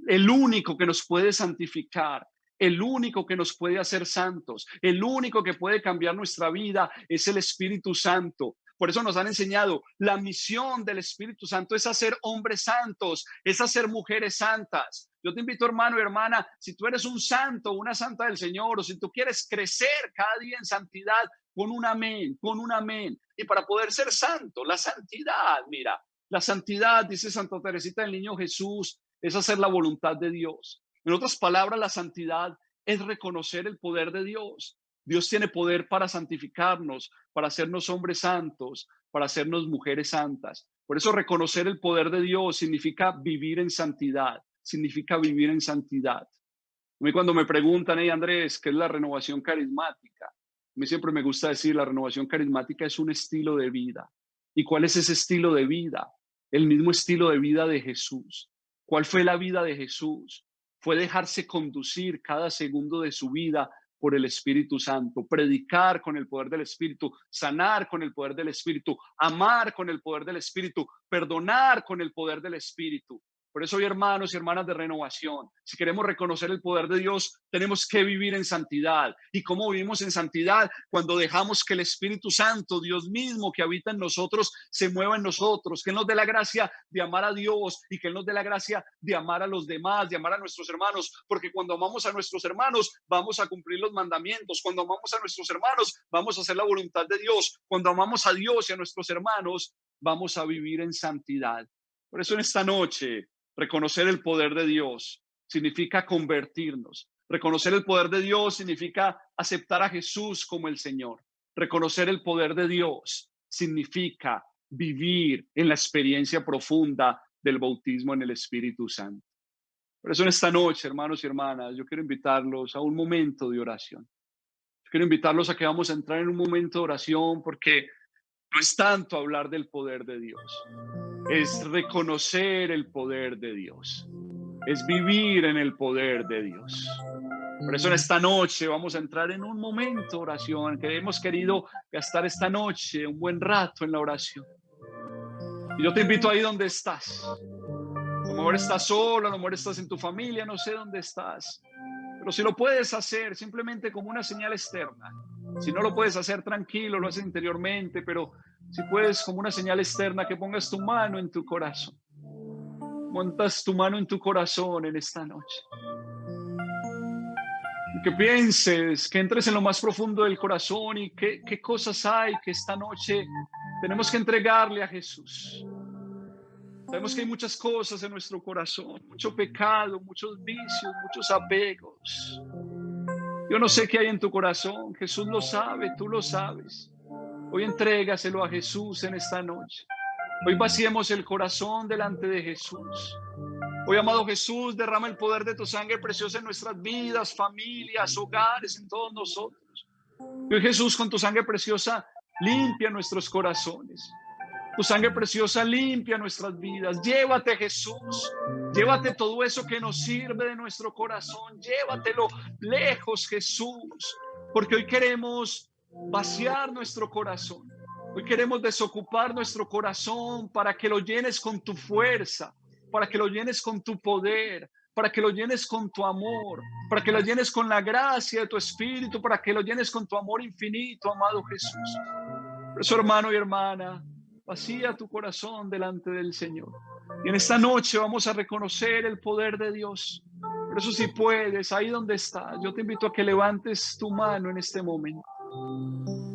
El único que nos puede santificar, el único que nos puede hacer santos, el único que puede cambiar nuestra vida es el Espíritu Santo. Por eso nos han enseñado, la misión del Espíritu Santo es hacer hombres santos, es hacer mujeres santas. Yo te invito, hermano y hermana, si tú eres un santo, una santa del Señor, o si tú quieres crecer cada día en santidad, pon un amén, pon un amén. Y para poder ser santo, la santidad, mira, la santidad, dice Santa Teresita del Niño Jesús, es hacer la voluntad de Dios. En otras palabras, la santidad es reconocer el poder de Dios. Dios tiene poder para santificarnos, para hacernos hombres santos, para hacernos mujeres santas. Por eso reconocer el poder de Dios significa vivir en santidad, significa vivir en santidad. A mí cuando me preguntan, hey Andrés, ¿qué es la renovación carismática? A mí siempre me gusta decir, la renovación carismática es un estilo de vida. ¿Y cuál es ese estilo de vida? El mismo estilo de vida de Jesús. ¿Cuál fue la vida de Jesús? Fue dejarse conducir cada segundo de su vida por el Espíritu Santo, predicar con el poder del Espíritu, sanar con el poder del Espíritu, amar con el poder del Espíritu, perdonar con el poder del Espíritu. Por eso hoy, hermanos y hermanas de renovación, si queremos reconocer el poder de Dios, tenemos que vivir en santidad. ¿Y cómo vivimos en santidad? Cuando dejamos que el Espíritu Santo, Dios mismo que habita en nosotros, se mueva en nosotros, que Él nos dé la gracia de amar a Dios y que Él nos dé la gracia de amar a los demás, de amar a nuestros hermanos, porque cuando amamos a nuestros hermanos, vamos a cumplir los mandamientos. Cuando amamos a nuestros hermanos, vamos a hacer la voluntad de Dios. Cuando amamos a Dios y a nuestros hermanos, vamos a vivir en santidad. Por eso en esta noche, reconocer el poder de Dios significa convertirnos. Reconocer el poder de Dios significa aceptar a Jesús como el Señor. Reconocer el poder de Dios significa vivir en la experiencia profunda del bautismo en el Espíritu Santo. Por eso en esta noche, hermanos y hermanas, yo quiero invitarlos a un momento de oración. Quiero invitarlos a que vamos a entrar en un momento de oración, porque no es tanto hablar del poder de Dios, es reconocer el poder de Dios, es vivir en el poder de Dios. Por eso en esta noche vamos a entrar en un momento de oración, que hemos querido gastar esta noche un buen rato en la oración. Y yo te invito ahí donde estás. A lo mejor estás solo, a lo mejor estás en tu familia, no sé dónde estás. Pero si lo puedes hacer simplemente como una señal externa, si no lo puedes hacer tranquilo, lo haces interiormente, pero si puedes como una señal externa, que pongas tu mano en tu corazón. Montas tu mano en tu corazón en esta noche. Y que pienses, que entres en lo más profundo del corazón y qué cosas hay que esta noche tenemos que entregarle a Jesús. Sabemos que hay muchas cosas en nuestro corazón, mucho pecado, muchos vicios, muchos apegos. Yo no sé qué hay en tu corazón, Jesús lo sabe, tú lo sabes. Hoy entrégaselo a Jesús en esta noche. Hoy vaciemos el corazón delante de Jesús. Hoy, amado Jesús, derrama el poder de tu sangre preciosa en nuestras vidas, familias, hogares, en todos nosotros. Hoy, Jesús, con tu sangre preciosa, limpia nuestros corazones. Tu sangre preciosa limpia nuestras vidas. Llévate, Jesús. Llévate todo eso que nos sirve de nuestro corazón. Llévatelo lejos, Jesús. Porque hoy queremos vaciar nuestro corazón. Hoy queremos desocupar nuestro corazón para que lo llenes con tu fuerza, para que lo llenes con tu poder, para que lo llenes con tu amor, para que lo llenes con la gracia de tu Espíritu, para que lo llenes con tu amor infinito, amado Jesús. Por eso, hermano y hermana, vacía tu corazón delante del Señor. Y en esta noche vamos a reconocer el poder de Dios. Por eso, si puedes, ahí donde estás, yo te invito a que levantes tu mano en este momento.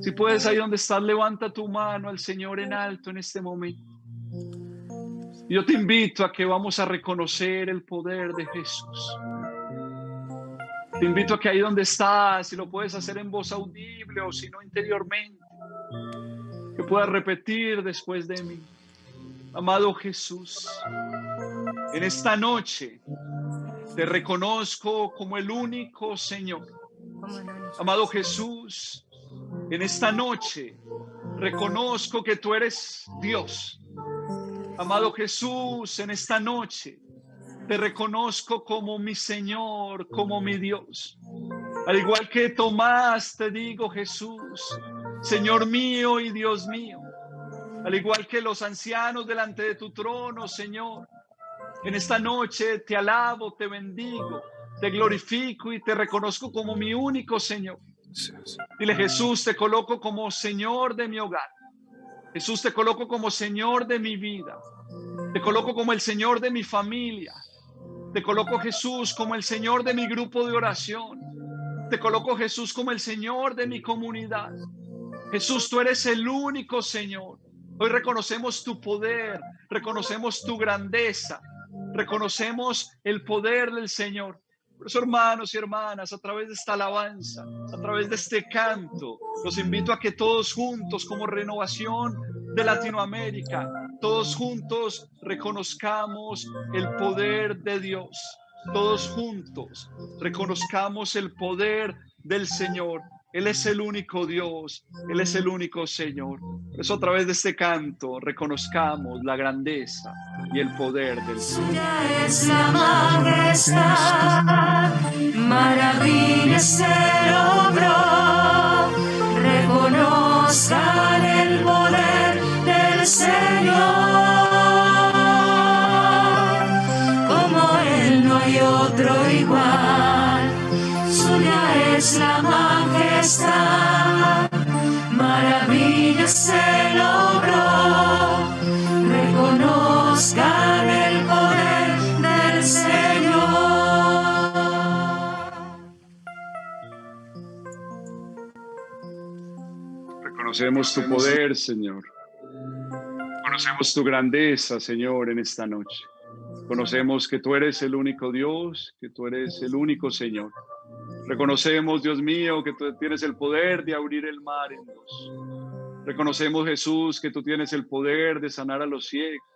Si puedes, ahí donde estás, levanta tu mano al Señor en alto en este momento. Y yo te invito a que vamos a reconocer el poder de Jesús. Te invito a que ahí donde estás, si lo puedes hacer en voz audible o si no interiormente, que puedas repetir después de mí. Amado Jesús, en esta noche te reconozco como el único Señor. Amado Jesús, en esta noche reconozco que tú eres Dios. Amado Jesús, en esta noche te reconozco como mi Señor, como mi Dios. Al igual que Tomás, te digo, Jesús, Señor mío y Dios mío. Al igual que los ancianos delante de tu trono, Señor, en esta noche te alabo, te bendigo, te glorifico y te reconozco como mi único Señor. Dile, Jesús, te coloco como Señor de mi hogar. Jesús, te coloco como Señor de mi vida. Te coloco como el Señor de mi familia. Te coloco, Jesús, como el Señor de mi grupo de oración. Te coloco, Jesús, como el Señor de mi comunidad. Jesús, tú eres el único Señor. Hoy reconocemos tu poder, reconocemos tu grandeza, reconocemos el poder del Señor. Por eso, hermanos y hermanas, a través de esta alabanza, a través de este canto, los invito a que todos juntos, como Renovación de Latinoamérica, todos juntos reconozcamos el poder de Dios. Todos juntos reconozcamos el poder del Señor. Él es el único Dios, Él es el único Señor. Por eso, a través de este canto, reconozcamos la grandeza y el poder del Señor. Suya es la majestad, maravillas Él obró. Reconozcan el poder del Señor. Como Él no hay otro igual. Suya es la majestad, maravillas Él obró. Reconozcan el poder del Señor. Reconocemos tu poder, Señor. Conocemos tu grandeza, Señor, en esta noche. Conocemos que tú eres el único Dios, que tú eres el único Señor. Reconocemos, Dios mío, que tú tienes el poder de abrir el mar en dos. Reconocemos, Jesús, que tú tienes el poder de sanar a los ciegos,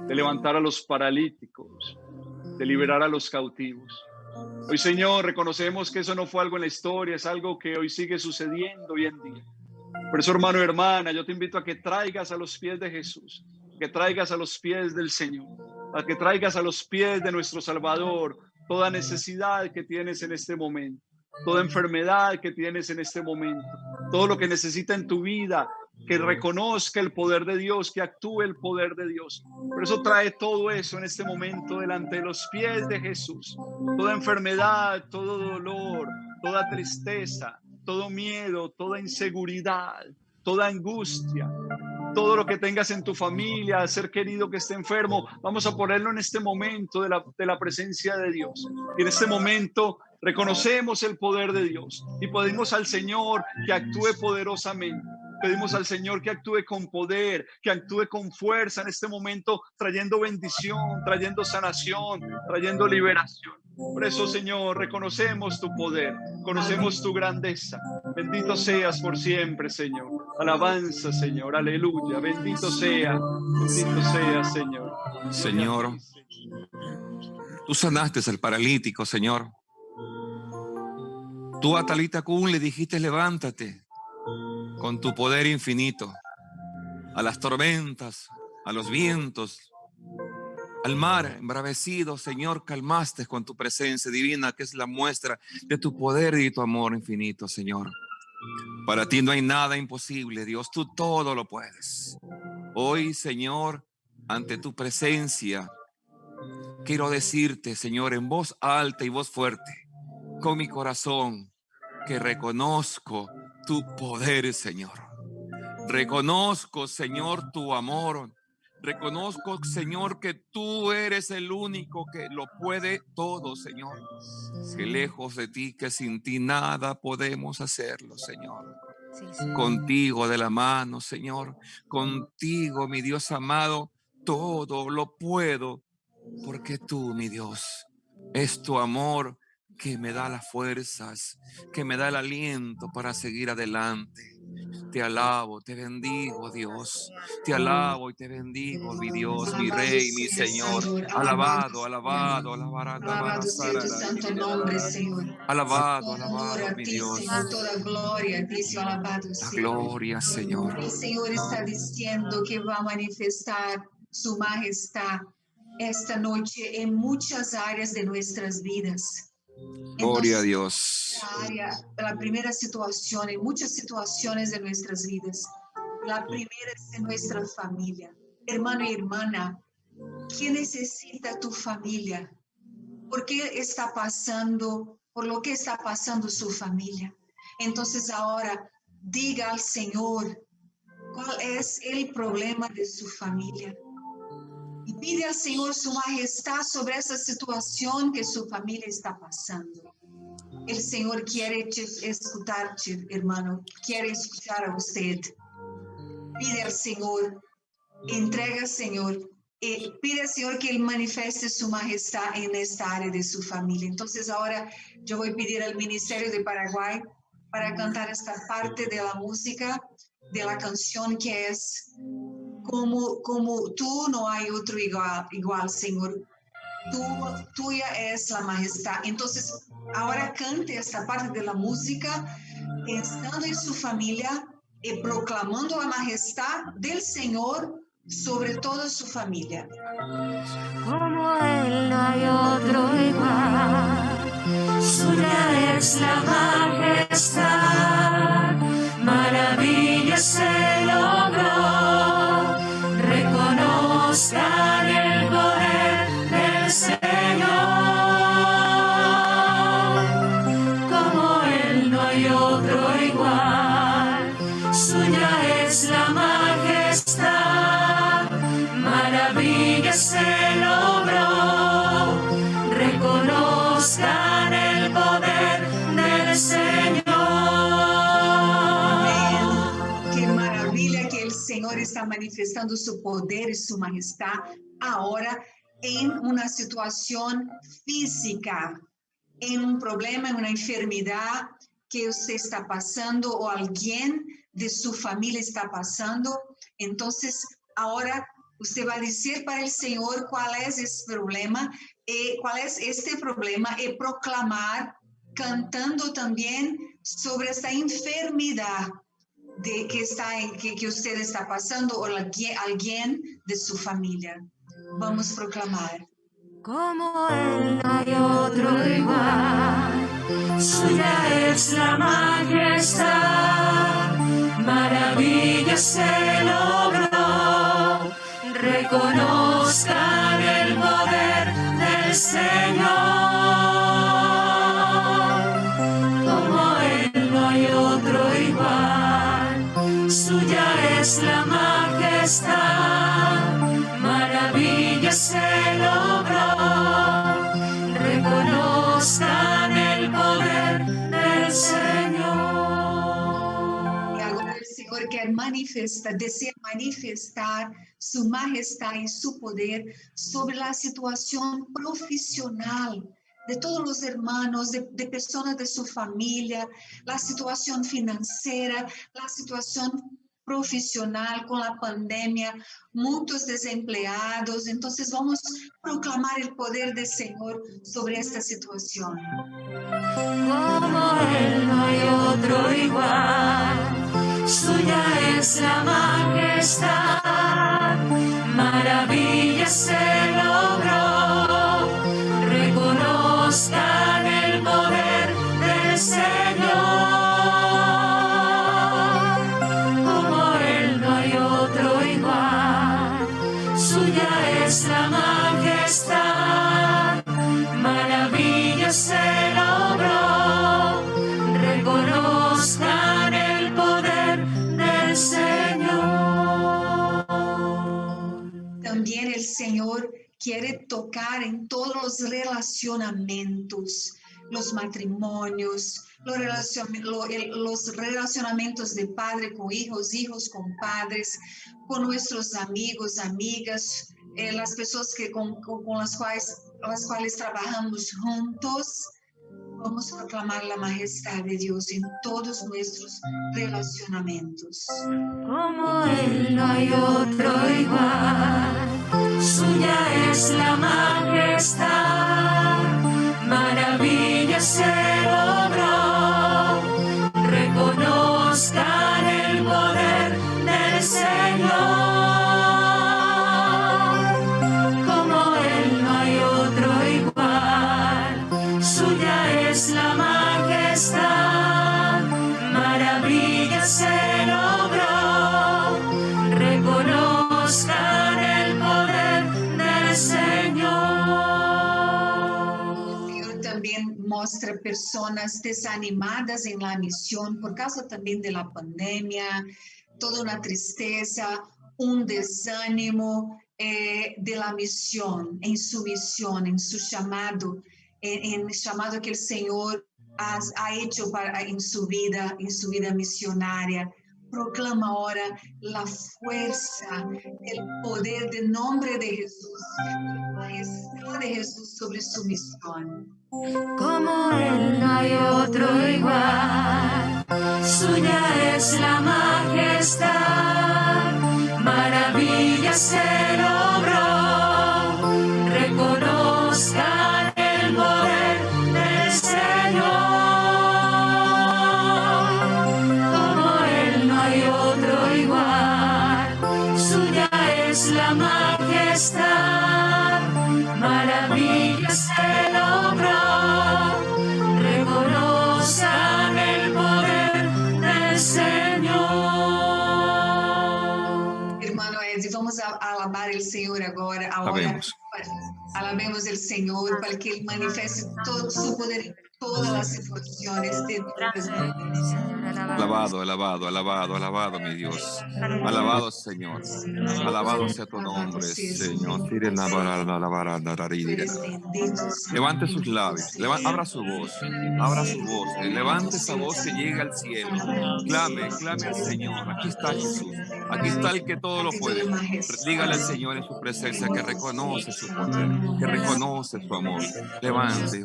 de levantar a los paralíticos, de liberar a los cautivos. Hoy, Señor, reconocemos que eso no fue algo en la historia, es algo que hoy sigue sucediendo hoy en día. Por eso, hermano y hermana, yo te invito a que traigas a los pies de Jesús, que traigas a los pies del Señor, a que traigas a los pies de nuestro Salvador toda necesidad que tienes en este momento, toda enfermedad que tienes en este momento, todo lo que necesita en tu vida, que reconozca el poder de Dios, que actúe el poder de Dios. Por eso trae todo eso en este momento delante de los pies de Jesús. Toda enfermedad, todo dolor, toda tristeza, todo miedo, toda inseguridad, toda angustia, todo lo que tengas en tu familia, ser querido que esté enfermo, vamos a ponerlo en este momento de la presencia de Dios. Y en este momento reconocemos el poder de Dios y pedimos al Señor que actúe poderosamente. Pedimos al Señor que actúe con poder, que actúe con fuerza en este momento, trayendo bendición, trayendo sanación, trayendo liberación. Por eso, Señor, reconocemos tu poder, conocemos tu grandeza. Bendito seas por siempre, Señor. Alabanza, Señor. Aleluya. Bendito sea, Señor. Señor, tú sanaste al paralítico, Señor. Tú a Talita Kun le dijiste, levántate con tu poder infinito. A las tormentas, a los vientos, al mar embravecido, Señor, calmaste con tu presencia divina, que es la muestra de tu poder y tu amor infinito, Señor. Para ti no hay nada imposible, Dios, tú todo lo puedes. Hoy, Señor, ante tu presencia, quiero decirte, Señor, en voz alta y voz fuerte, con mi corazón, que reconozco tu poder, Señor. Reconozco, Señor, tu amor. Reconozco, Señor, que tú eres el único que lo puede todo, Señor. Que lejos de ti, que sin ti nada podemos hacerlo, Señor. Contigo de la mano, Señor. Contigo, mi Dios amado, todo lo puedo, porque tú, mi Dios, es tu amor que me da las fuerzas, que me da el aliento para seguir adelante. Te alabo, te bendigo, Dios. Te alabo y te bendigo, mi Dios, mi Rey, mi Señor. Alabado, alabado, Alabado sea tu santo nombre, Señor. alabado, Honor alabado, a mi ti, Dios. Señor, toda gloria a ti, Señor, alabado La sea. gloria, Señor. El Señor está diciendo que va a manifestar su majestad esta noche en muchas áreas de nuestras vidas. Gloria a Entonces, Dios. la primera situación, en muchas situaciones de nuestras vidas, la primera es en nuestra familia. Hermano y hermana, ¿qué necesita tu familia? ¿Por qué está pasando, por lo que está pasando su familia? Entonces ahora diga al Señor cuál es el problema de su familia. Y pide al Señor su majestad sobre esa situación que su familia está pasando. El Señor quiere escucharte, hermano, quiere escuchar a usted. Pide al Señor, entrega al Señor, pide al Señor que Él manifieste su majestad en esta área de su familia. Entonces ahora yo voy a pedir al Ministerio de Paraguay para cantar esta parte de la música, de la canción que es como tú no hay otro igual, Señor. Tuya es la majestad. Entonces, ahora cante esta parte de la música, estando en su familia y proclamando la majestad del Señor sobre toda su familia. Como Él no hay otro igual, suya es la majestad, maravilla se logró, reconozcan el poder del Señor. Como Él no hay otro igual, suya es la majestad, maravilla se logró, reconozcan el poder del Señor. Amén. Qué maravilla que el Señor está manifestando su poder y su majestad ahora en una situación física, en un problema, en una enfermedad que usted está pasando o alguien de su familia está pasando. Entonces, ahora Usted va a decir para el Señor cuál es ese problema y proclamar, cantando también sobre esta enfermedad que usted está pasando o alguien de su familia. Vamos a proclamar. Como Él no hay otro igual, suya es la majestad, maravillas se logró, reconozcan el poder del Señor. Como Él no hay otro igual, suya es la majestad, maravillas se logró, reconozcan el poder del Señor. Y ahora el Señor desea manifestar su majestad y su poder sobre la situación profesional de todos los hermanos, de personas de su familia, la situación financiera, la situación profesional con la pandemia, muchos desempleados. Entonces vamos a proclamar el poder del Señor sobre esta situación. Como Él no hay otro igual, suya es la majestad, maravillas se logró, reconozcan el poder del Señor. Como Él no hay otro igual, suya es la majestad, maravillas se logró, reconozcan el poder del Señor. También el Señor quiere tocar en todos los relacionamientos, los matrimonios, los relacionamientos de padre con hijos, hijos con padres, con nuestros amigos, amigas, las personas con las cuales trabajamos juntos. Vamos a proclamar la majestad de Dios en todos nuestros relacionamientos. Como Él no hay otro igual, suya es la majestad, maravillas se logró, reconozcan el poder del Señor. Como Él no hay otro igual, suya es la majestad, maravillas se logró, reconozcan el poder del Señor. El Señor también muestra personas desanimadas en la misión por causa también de la pandemia, toda una tristeza, un desánimo de la misión, en su llamado, en el llamado que el Señor ha hecho en su vida misionaria. Proclama ahora la fuerza, el poder del nombre de Jesús, la majestad de Jesús sobre su misión. Como Él no hay otro igual, suya es la majestad, maravillas se logró, reconozcan el poder del Señor. Como Él no hay otro igual, suya es la majestad, maravillas se logró, reconozcan el poder del Señor. Hermano Ed, vamos a alabar el Señor ahora. Alabemos el Señor para que Él manifieste todo su poder en todas las situaciones de nuestras vidas. Alabado, alabado, alabado, alabado, mi Dios. Alabado, Señor. Alabado sea tu nombre, Señor. Levante sus labios, abra su voz, levante esa voz que llega al cielo. Clame al Señor. Aquí está Jesús, aquí está el que todo lo puede. Dígale al Señor en su presencia que reconoce su poder, que reconoce su amor. Levante y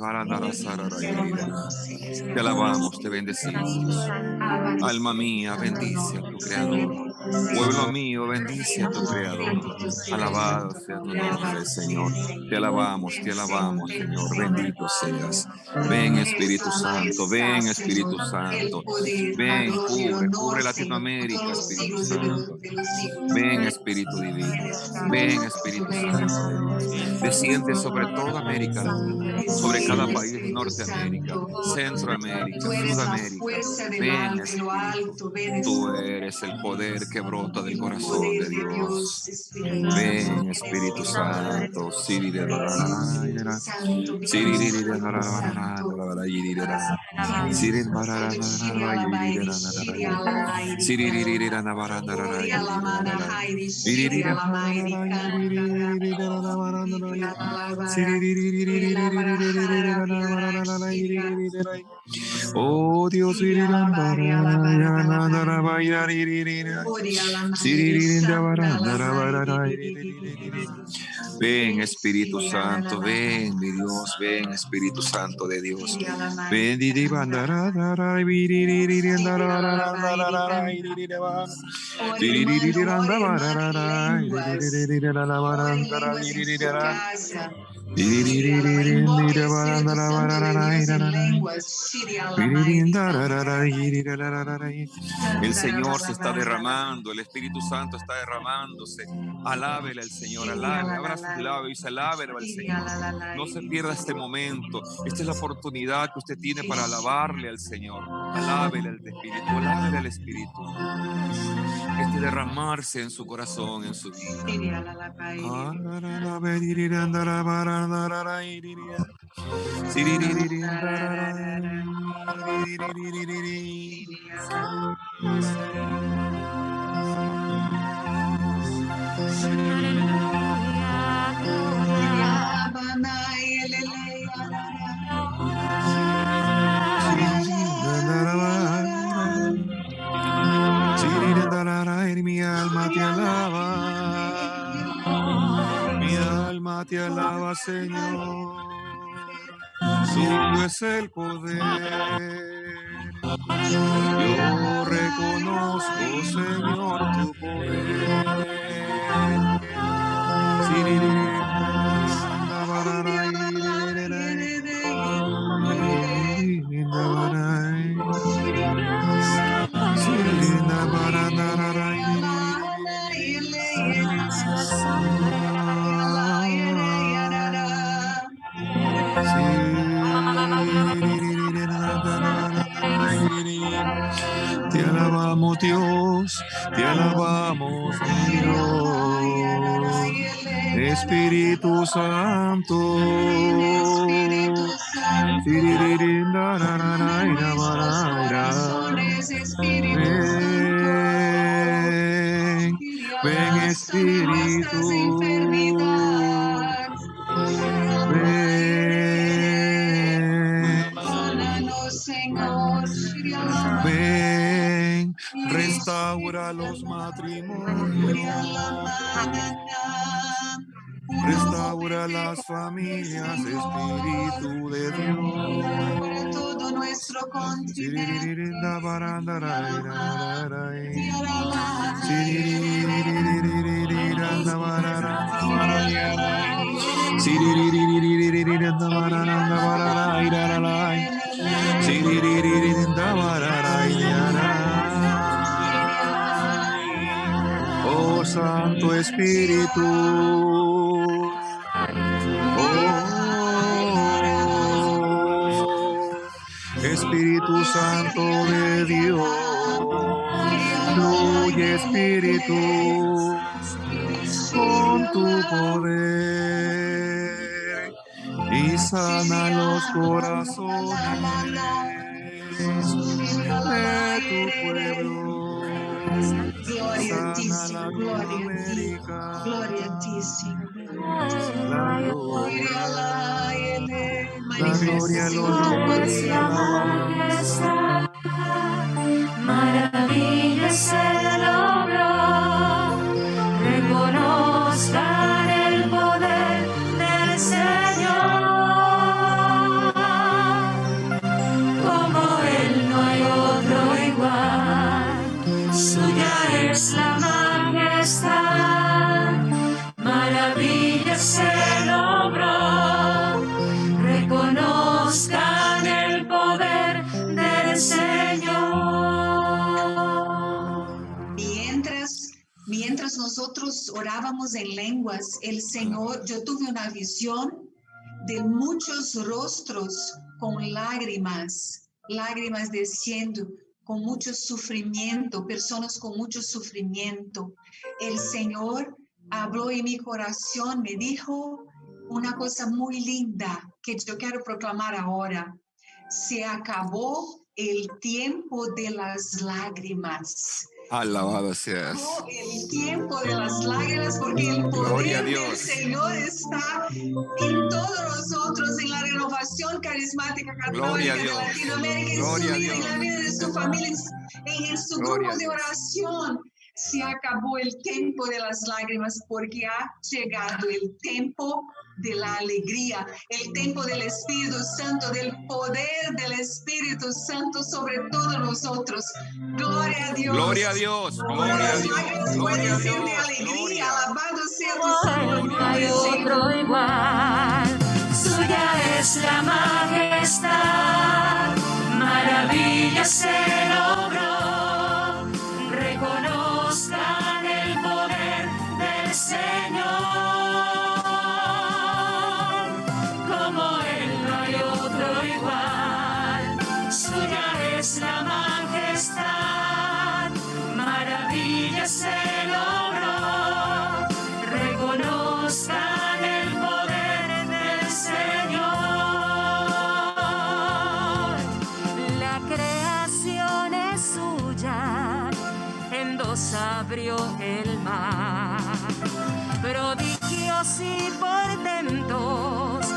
te alabamos, te bendecimos. Alma mía, bendice a tu Creador. Pueblo mío, bendice a tu Creador. Alabado sea tu nombre, Señor. Te alabamos, Señor. Bendito seas. Ven, Espíritu Santo. Ven, Espíritu Santo. Ven, cubre Latinoamérica, Espíritu Santo. Ven, Espíritu Divino. Ven, Espíritu Santo de Dios. Desciende sobre toda América Latina, sobre cada país de Norteamérica, Centroamérica, Sudamérica. Ven, Espíritu. Tú eres el poder que brota del corazón de Dios. Ven, Espíritu Santo. Oh Dios, ven Espíritu Santo, ven mi Dios, ven Espíritu Santo de Dios. Ven, el Señor se está derramando, el Espíritu Santo está derramándose. Alábele al Señor, alábele, abra sus labios y alábele al Señor. No se pierda este momento. Esta es la oportunidad que usted tiene para alabarle al Señor. Alábele al Espíritu, alábele al Espíritu. Este derramarse en su corazón, en su vida. Mi alma te alaba, mi alma te alaba, Señor. Suyo es el poder. Yo reconozco, Señor, tu poder. Te alabamos, Dios, te alabamos, Dios. Espíritu Santo, ven Espíritu, ven, restaura los matrimonios, restaura las familias, Espíritu de Dios. Todo nuestro continente. Oh Santo Espíritu, Espíritu Santo de Dios, fluye Espíritu con tu poder y sana los corazones de tu pueblo. Gloria a ti, Sana Latinoamérica. Gloria a ti, Señor. La gloria, La gloria a los dioses, maravillas Él logró. Reconozcan el poder del Señor. Como Él no hay otro igual. Suya es la orábamos en lenguas, el Señor, yo tuve una visión de muchos rostros con lágrimas desciendo, con mucho sufrimiento, personas con mucho sufrimiento. El Señor habló en mi corazón, me dijo una cosa muy linda que yo quiero proclamar ahora. Se acabó el tiempo de las lágrimas. Alabado seas. Acabó el tiempo de las lágrimas porque el Gloria a poder del Dios. Señor está en todos nosotros, en la renovación carismática Gloria católica a de Dios. Latinoamérica, en Gloria a su vida, en la Dios. vida de su familia, en su Gloria grupo a de Dios. oración. Se acabó el tiempo de las lágrimas porque ha llegado el tiempo de la alegría, el tiempo del Espíritu Santo, del poder del Espíritu Santo sobre todos nosotros. Gloria a Dios. Gloria a Dios. Gloria a Las Dios. lágrimas Gloria a pueden ser de Dios. alegría, Gloria. alabado sea tu Como santo Él no hay nombre, Señor. otro igual. Suya es la majestad, maravilla se logró. Reconozcan el poder del Señor. Como Él no hay otro igual. Suya es la majestad, maravilla se logró. Reconozcan el poder del Señor. La creación es suya, en dos abrió el mar. Prodigios y portentos